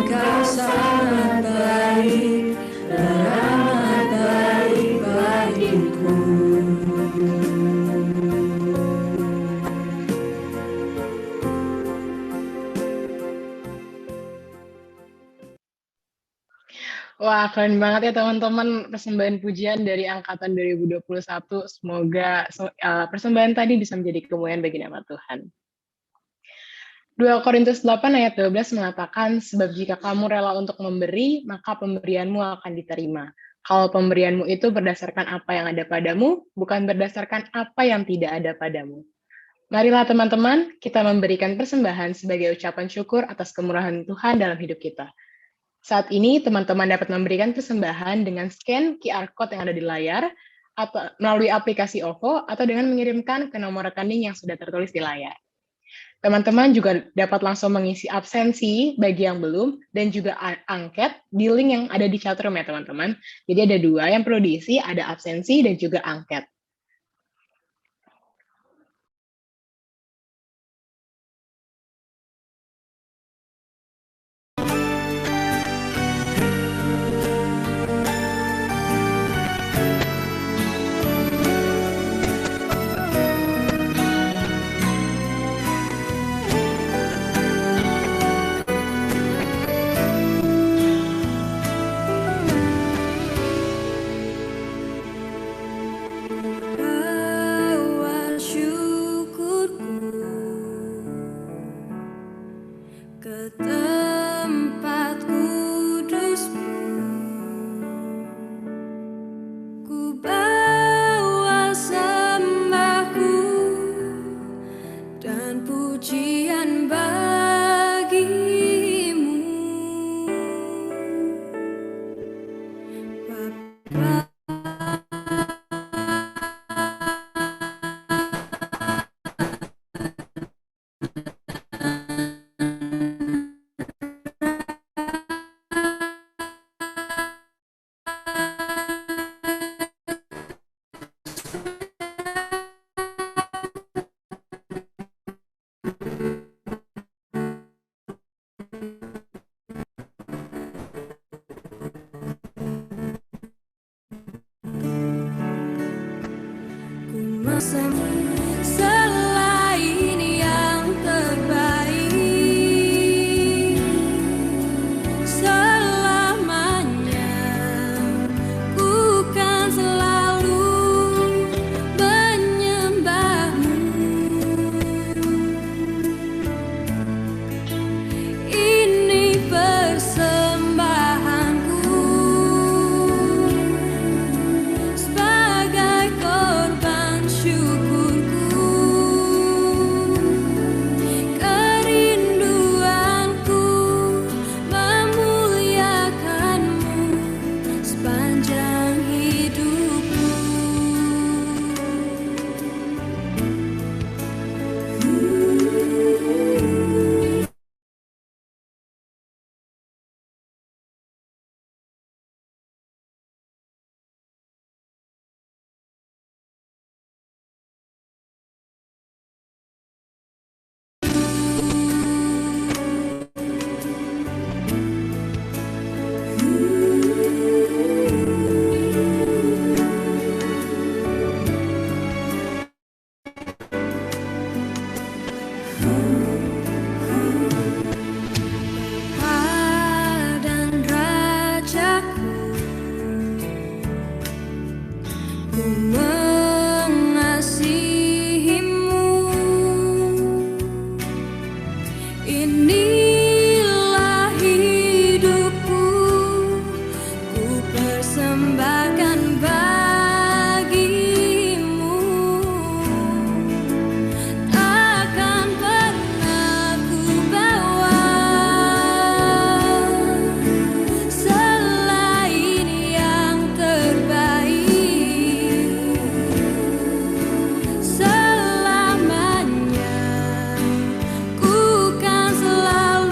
Engkau sangat baik, teramat baik bagiku. Wah, keren banget ya teman-teman persembahan pujian dari angkatan 2021. Semoga persembahan tadi bisa menjadi kemuliaan bagi nama Tuhan. 2 Korintus 8 ayat 12 mengatakan, sebab jika kamu rela untuk memberi, maka pemberianmu akan diterima. Kalau pemberianmu itu berdasarkan apa yang ada padamu, bukan berdasarkan apa yang tidak ada padamu. Marilah teman-teman, kita memberikan persembahan sebagai ucapan syukur atas kemurahan Tuhan dalam hidup kita. Saat ini, teman-teman dapat memberikan persembahan dengan scan QR Code yang ada di layar, atau melalui aplikasi OVO, atau dengan mengirimkan ke nomor rekening yang sudah tertulis di layar. Teman-teman juga dapat langsung mengisi absensi bagi yang belum, dan juga angket di link yang ada di chatroom ya teman-teman. Jadi ada 2 yang perlu diisi, ada absensi dan juga angket. Bawa syukurku ke tempat kudus-Mu. Ku bawa sembahku dan pujian bagi-Mu, Bapa. Ku masang selain yang terbaik selamanya. Ku kan selalu menyembah-Mu. Ini persembahanku sebagai korban syukurku. Kerinduanku memuliakan-Mu sepanjang hidupku. Dan Rajaku, ku mengasihi-Mu. Inilah hidupku, ku persembahkan bagi-Mu. Takkan pernah ku bawa selain yang terbaik selamanya. Ku kan selalu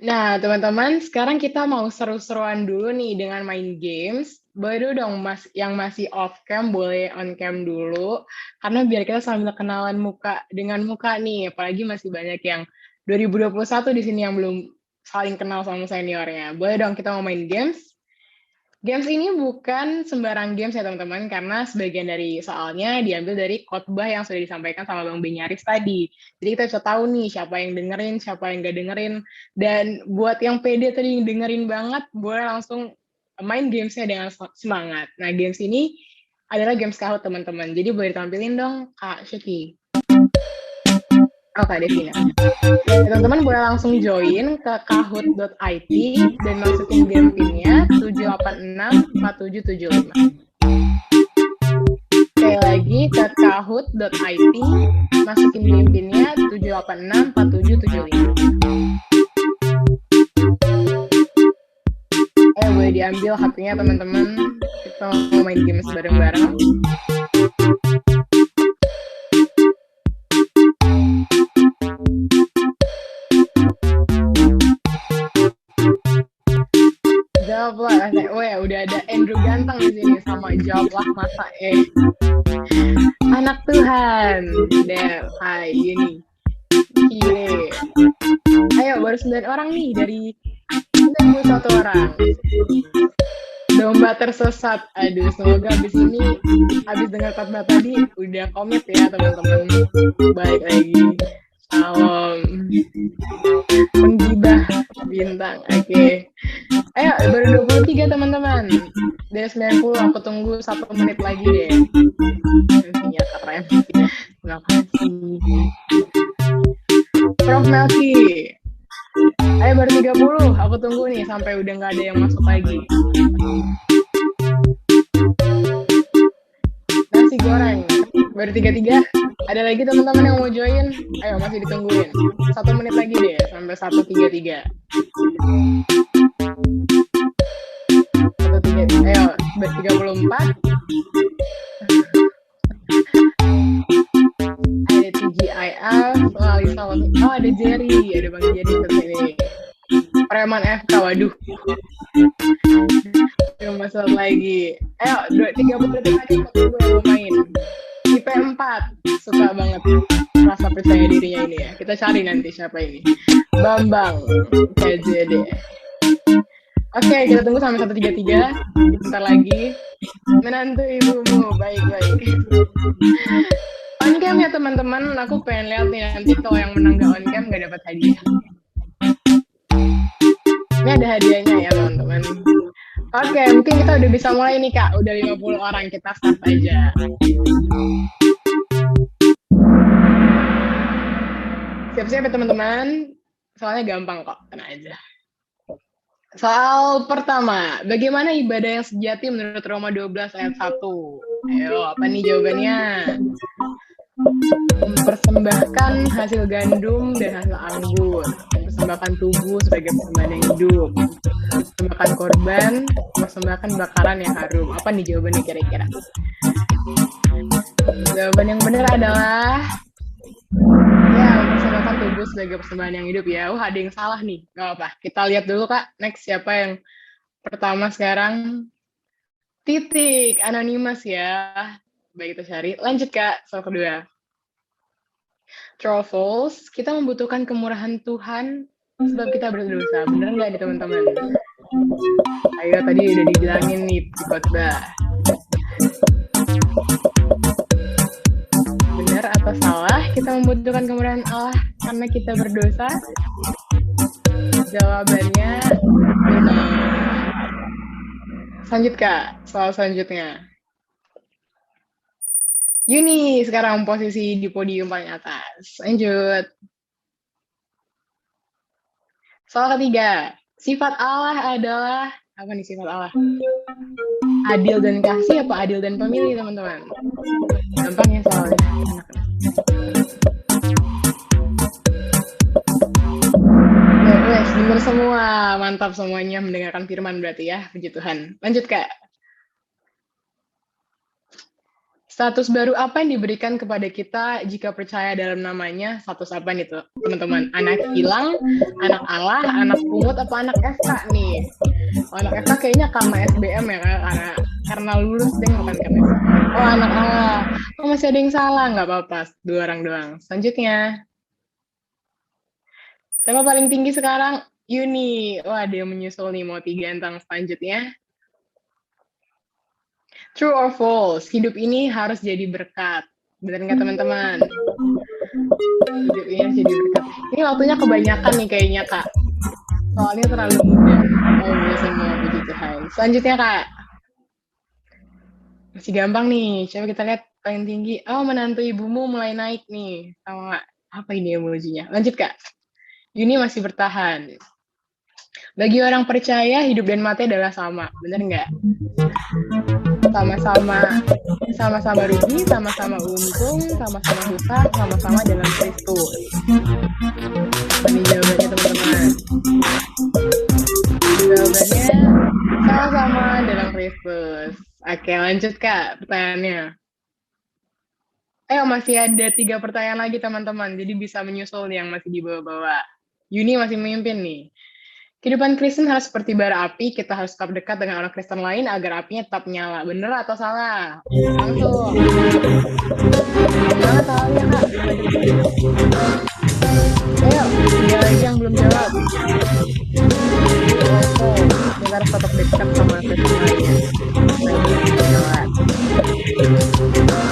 Nah, teman-teman, sekarang kita mau seru-seruan dulu nih dengan main games. Boleh dulu dong, Mas, yang masih off cam boleh on cam dulu, karena biar kita sambil kenalan muka dengan muka nih, apalagi masih banyak yang 2021 di sini yang belum saling kenal sama seniornya. Boleh dong kita mau main games? Games ini bukan sembarang games ya teman-teman, karena sebagian dari soalnya diambil dari khotbah yang sudah disampaikan sama Bang Benyaris tadi. Jadi kita bisa tahu nih siapa yang dengerin, siapa yang gak dengerin. Dan buat yang pede tadi dengerin banget, boleh langsung main gamesnya dengan semangat. Nah, games ini adalah games Kahoot teman-teman. Jadi boleh ditampilin dong Kak Syuki. Oh, Kak Devina. Teman-teman boleh langsung join ke kahoot.it dan masukin game pinnya 7864775. Sekali lagi ke kahoot.it, masukin game pinnya 7864775. Boleh diambil HP-nya teman-teman. Kita mau main games bareng-bareng. Jawablah, udah ada Andrew Ganteng di sini sama jawablah masa anak Tuhan. Del, hai Yuni, Kire. Ayo baru 9 orang nih dari 91 orang. Domba tersesat. Aduh, semoga habis dengar khotbah tadi udah komit ya teman-teman. Baik lagi. Salam penggibah bintang. Oke. Ayo, baru 23 teman-teman. Dari 90, aku tunggu 1 menit lagi deh. Intinya keren. Terima kasih. Prof Melki. Ayo, baru 30, aku tunggu nih sampai udah nggak ada yang masuk lagi. Nasi goreng. Baru 33. Ada lagi teman-teman yang mau join? Ayo, masih ditungguin. 1 menit lagi deh, sampai 1.33. 1.33. Ayo, 34. Ada TGIF, Alisa, ada Jerry, ada Bang Jerry kesini. Preman FK, waduh. Yang masalah lagi. Ayo, 30 detik lagi aku mau main. IP 4, suka banget rasa percaya dirinya ini ya. Kita cari nanti siapa ini. Bambang, KJD. Oke, kita tunggu sampai 1.33. Bentar lagi. Menantu ibumu, baik-baik. On cam ya teman-teman, aku pengen lihat nih nanti kalau yang menang gak on cam gak dapat hadiah. Ini ada hadiahnya ya teman-teman. Oke, mungkin kita udah bisa mulai nih Kak. Udah 50 orang, kita start aja. Siap-siap ya teman-teman. Soalnya gampang kok, tenang aja. Soal pertama, bagaimana ibadah yang sejati menurut Roma 12 ayat 1? Ayo, apa nih jawabannya? Mempersembahkan hasil gandum dan hasil anggur, mempersembahkan tubuh sebagai persembahan yang hidup, mempersembahkan korban, mempersembahkan bakaran yang harum. Apa nih jawabannya kira-kira? Jawaban yang benar adalah ya, mempersembahkan tubuh sebagai persembahan yang hidup ya. Ada yang salah nih. Gak apa, kita lihat dulu Kak. Next, siapa yang pertama sekarang? Titik, anonymous ya. Baik, kita cari. Lanjut Kak, soal kedua. True false, kita membutuhkan kemurahan Tuhan sebab kita berdosa. Bener nggak nih teman-teman? Ayo, tadi udah dibilangin nih di khotbah. Benar atau salah kita membutuhkan kemurahan Allah karena kita berdosa? Jawabannya benar. Lanjut Kak, soal selanjutnya. Yuni sekarang posisi di podium paling atas. Lanjut. Soal ketiga, sifat Allah adalah apa nih sifat Allah? Adil dan kasih apa adil dan pemilih teman-teman? Gampang ya soalnya. Wes, benar semua. Mantap semuanya mendengarkan firman berarti ya. Puji Tuhan. Lanjut Kak. Status baru apa yang diberikan kepada kita jika percaya dalam namanya? Status apa nih tuh, teman-teman? Anak hilang, anak Allah, anak pungut, apa anak FK nih? Oh, anak FK kayaknya karena SBM ya, karena lulus deh, bukan karena SBM. Oh, anak Allah. Oh, masih ada yang salah, nggak apa-apa. 2 orang doang. Selanjutnya. Siapa paling tinggi sekarang? Yuni. Wah, dia menyusul nih, mau 3 tentang selanjutnya. True or false? Hidup ini harus jadi berkat. Benar nggak teman-teman? Hidup ini harus jadi berkat. Ini waktunya kebanyakan nih kayaknya, Kak. Soalnya terlalu muda. Oh, iya semua, puji Tuhan. Selanjutnya, Kak. Masih gampang nih. Coba kita lihat paling tinggi. Oh, menantu ibumu mulai naik nih. Sama apa ini emojinya? Lanjut, Kak. Yuni masih bertahan. Bagi orang percaya, hidup dan mati adalah sama. Benar nggak? Sama-sama rugi, sama-sama untung, sama-sama susah, sama-sama dalam Kristus. Ini jawabannya, teman-teman. Jawabannya sama-sama dalam Kristus. Oke, lanjut, Kak, pertanyaannya. Masih ada 3 pertanyaan lagi, teman-teman. Jadi bisa menyusul yang masih di bawah-bawah. Yuni masih memimpin nih. Kehidupan Kristen harus seperti bara api, kita harus tetap dekat dengan orang Kristen lain agar apinya tetap nyala. Bener atau salah? Langsung. Salah, salahnya, Kak. Ayo, dia lagi yang belum jawab. Kita harus tetap dekat sama Kristen lain.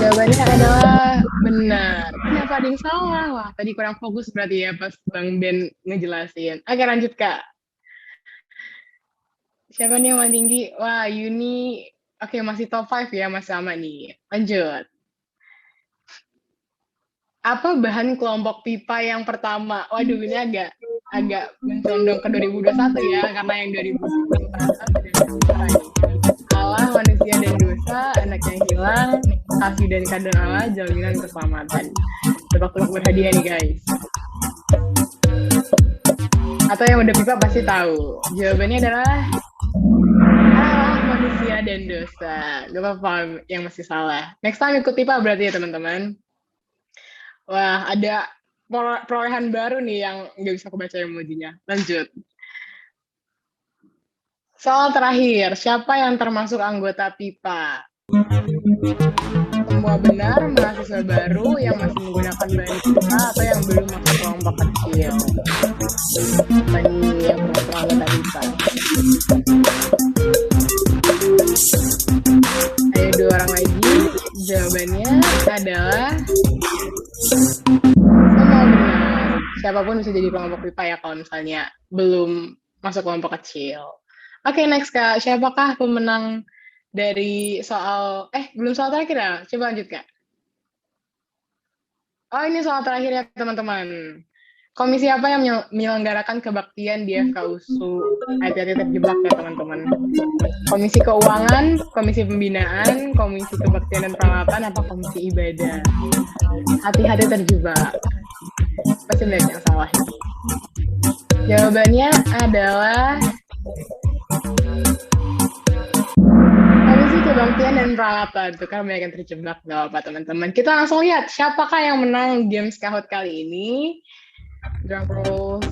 Jawabannya adalah benar. Kenapa ada yang salah? Wah, tadi kurang fokus berarti ya pas Bang Ben ngejelasin. Oke, lanjut, Kak. Siapa nih yang paling tinggi? Wah, Yuni. Oke, masih top 5 ya, masih sama nih. Lanjut. Apa bahan kelompok pipa yang pertama? Waduh, ini agak mencondong ke 2021 ya, karena yang 2021 Allah, manusia dan dosa, anak yang hilang, kasih dan keadaan Allah, jaminan keselamatan. Tebak-tebak berhadiah nih, guys. Atau yang udah pipa pasti tahu. Jawabannya adalah manusia dan dosa. Gak apa-apa yang masih salah. Next time ikut pipa berarti ya, teman-teman. Wah, ada perolehan baru nih yang nggak bisa aku baca emojinya. Lanjut. Soal terakhir, siapa yang termasuk anggota pipa? Semua benar, mahasiswa baru yang masih menggunakan bahan pipa atau yang belum masuk kelompok kecil. Tadi yang pernah anggota pipa. Ayo 2 orang lagi. Jawabannya adalah semua benar. Siapapun bisa jadi kelompok pipa ya kalau misalnya belum masuk kelompok kecil. Oke, next, Kak. Siapakah pemenang dari soal... belum soal terakhir ya? Coba lanjut, Kak. Oh, ini soal terakhir ya, teman-teman. Komisi apa yang menyelenggarakan kebaktian di FKUSU? Hati-hati terjebak ya, teman-teman. Komisi keuangan, komisi pembinaan, komisi kebaktian dan peralatan, apa komisi ibadah? Hati-hati terjebak. Pasti banyak yang salah. Jawabannya adalah... komisi kebaktian dan peralatan. Itu kan banyak yang terjebak. Gak apa-apa, teman-teman. Kita langsung lihat siapakah yang menang Games Kahoot kali ini. Drum roll.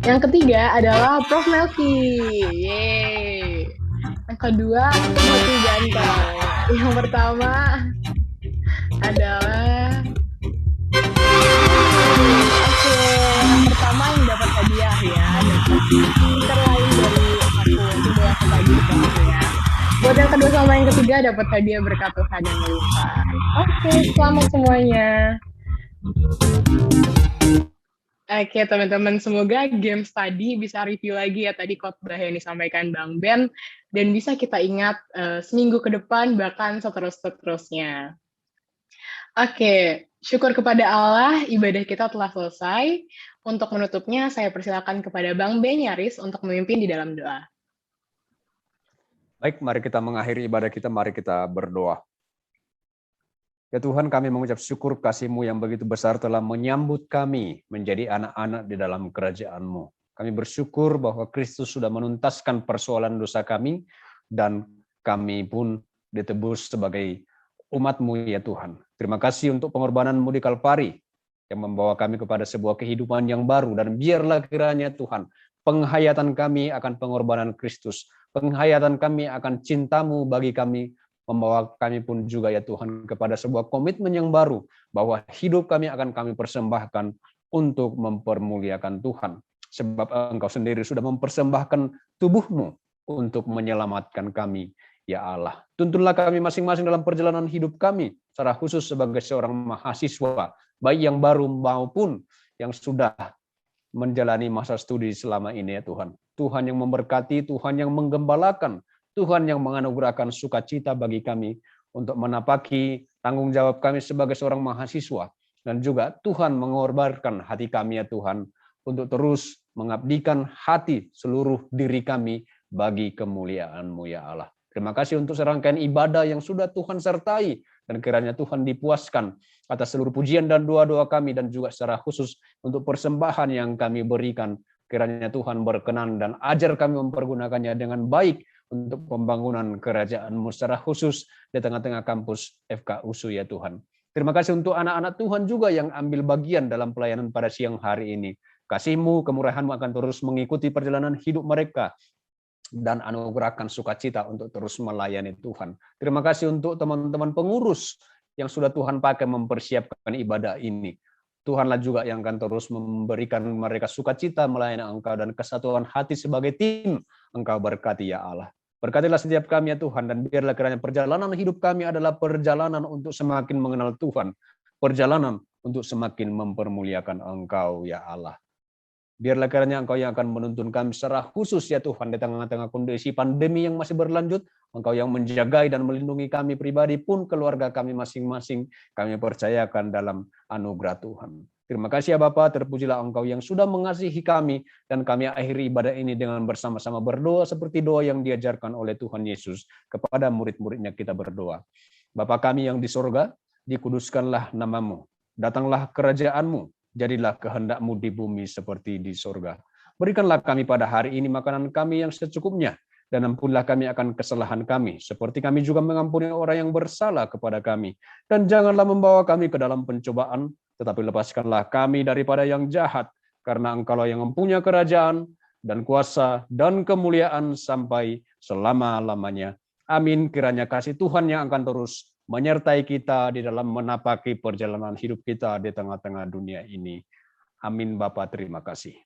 Yang ketiga adalah Prof. Melki. Yeay. Yang kedua, Melki Ganteng. Yang pertama adalah... yang pertama yang dapat hadiah ya. Dapat stiker lain dari aku. Itu boleh aku bagi ya. Buat yang kedua sama yang ketiga dapat hadiah berkat Tuhan yang melimpah. Oke, selamat semuanya. Oke, teman-teman, semoga games tadi bisa review lagi ya tadi khotbah yang disampaikan Bang Ben dan bisa kita ingat seminggu ke depan bahkan seterusnya. Oke, syukur kepada Allah, ibadah kita telah selesai. Untuk menutupnya, saya persilakan kepada Bang Ben Yaris untuk memimpin di dalam doa. Baik, mari kita mengakhiri ibadah kita, mari kita berdoa. Ya Tuhan, kami mengucap syukur kasih-Mu yang begitu besar telah menyambut kami menjadi anak-anak di dalam kerajaan-Mu. Kami bersyukur bahwa Kristus sudah menuntaskan persoalan dosa kami, dan kami pun ditebus sebagai umat-Mu ya Tuhan. Terima kasih untuk pengorbanan-Mu di Kalvari yang membawa kami kepada sebuah kehidupan yang baru, dan biarlah kiranya Tuhan penghayatan kami akan pengorbanan Kristus, penghayatan kami akan cinta-Mu bagi kami, membawa kami pun juga ya Tuhan kepada sebuah komitmen yang baru, bahwa hidup kami akan kami persembahkan untuk mempermuliakan Tuhan. Sebab Engkau sendiri sudah mempersembahkan tubuh-Mu untuk menyelamatkan kami, ya Allah. Tuntunlah kami masing-masing dalam perjalanan hidup kami, secara khusus sebagai seorang mahasiswa, baik yang baru maupun yang sudah menjalani masa studi selama ini ya Tuhan. Tuhan yang memberkati, Tuhan yang menggembalakan, Tuhan yang menganugerahkan sukacita bagi kami untuk menapaki tanggung jawab kami sebagai seorang mahasiswa. Dan juga Tuhan mengorbankan hati kami ya Tuhan, untuk terus mengabdikan hati seluruh diri kami bagi kemuliaan-Mu ya Allah. Terima kasih untuk serangkaian ibadah yang sudah Tuhan sertai, dan kiranya Tuhan dipuaskan atas seluruh pujian dan doa-doa kami, dan juga secara khusus untuk persembahan yang kami berikan. Kiranya Tuhan berkenan dan ajar kami mempergunakannya dengan baik untuk pembangunan kerajaan-Mu, secara khusus di tengah-tengah kampus FK USU ya Tuhan. Terima kasih untuk anak-anak Tuhan juga yang ambil bagian dalam pelayanan pada siang hari ini. Kasih-Mu, kemurahan-Mu akan terus mengikuti perjalanan hidup mereka, dan anugerahkan sukacita untuk terus melayani Tuhan. Terima kasih untuk teman-teman pengurus yang sudah Tuhan pakai mempersiapkan ibadah ini. Tuhanlah juga yang akan terus memberikan mereka sukacita melayani Engkau, dan kesatuan hati sebagai tim. Engkau berkati ya Allah. Berkatilah setiap kami ya Tuhan, dan biarlah kiranya perjalanan hidup kami adalah perjalanan untuk semakin mengenal Tuhan, perjalanan untuk semakin mempermuliakan Engkau ya Allah. Biarlah kiranya Engkau yang akan menuntun kami secara khusus ya Tuhan, di tengah-tengah kondisi pandemi yang masih berlanjut. Engkau yang menjagai dan melindungi kami pribadi pun keluarga kami masing-masing, kami percayakan dalam anugerah Tuhan. Terima kasih ya Bapa, terpujilah Engkau yang sudah mengasihi kami, dan kami akhiri ibadah ini dengan bersama-sama berdoa seperti doa yang diajarkan oleh Tuhan Yesus kepada murid-muridnya. Kita berdoa. Bapa kami yang di sorga, dikuduskanlah nama-Mu, datanglah kerajaan-Mu, jadilah kehendak-Mu di bumi seperti di sorga. Berikanlah kami pada hari ini makanan kami yang secukupnya, dan ampunilah kami akan kesalahan kami, seperti kami juga mengampuni orang yang bersalah kepada kami. Dan janganlah membawa kami ke dalam pencobaan, tetapi lepaskanlah kami daripada yang jahat, karena Engkaulah yang mempunyai kerajaan, dan kuasa, dan kemuliaan sampai selama-lamanya. Amin. Kiranya kasih Tuhan yang akan terus menyertai kita di dalam menapaki perjalanan hidup kita di tengah-tengah dunia ini. Amin Bapa, terima kasih.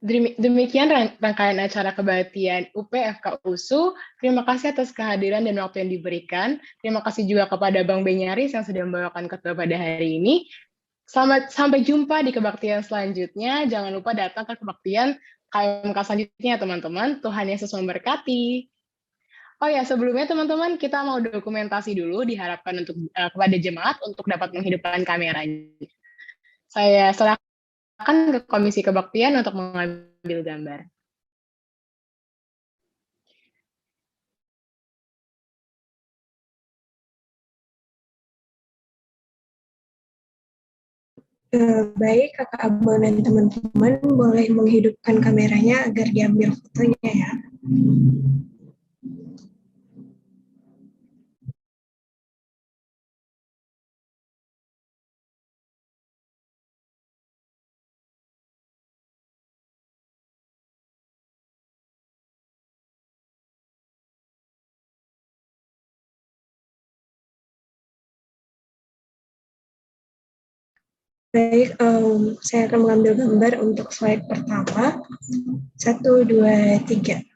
Demikian rangkaian acara kebaktian UP FK USU. Terima kasih atas kehadiran dan waktu yang diberikan. Terima kasih juga kepada Bang Benyaris yang sudah membawakan khotbah pada hari ini. Sampai jumpa di kebaktian selanjutnya. Jangan lupa datang ke kebaktian KMK selanjutnya, teman-teman. Tuhan Yesus memberkati. Oh ya, sebelumnya teman-teman, kita mau dokumentasi dulu, diharapkan kepada jemaat untuk dapat menghidupkan kameranya. Saya serahkan ke Komisi Kebaktian untuk mengambil gambar. Baik, Kakak Abang dan teman-teman boleh menghidupkan kameranya agar diambil fotonya ya. Baik, saya akan mengambil gambar untuk slide pertama. 1, 2, 3.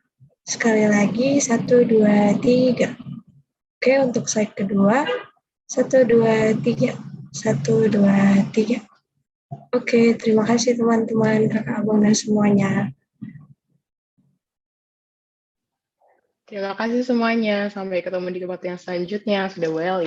Sekali lagi, 1, 2, 3. Oke, untuk slide kedua. 1, 2, 3. 1, 2, 3. Oke, terima kasih teman-teman, Kakak Abang dan semuanya. Terima kasih semuanya. Sampai ketemu di kebaktian selanjutnya. Sudah well,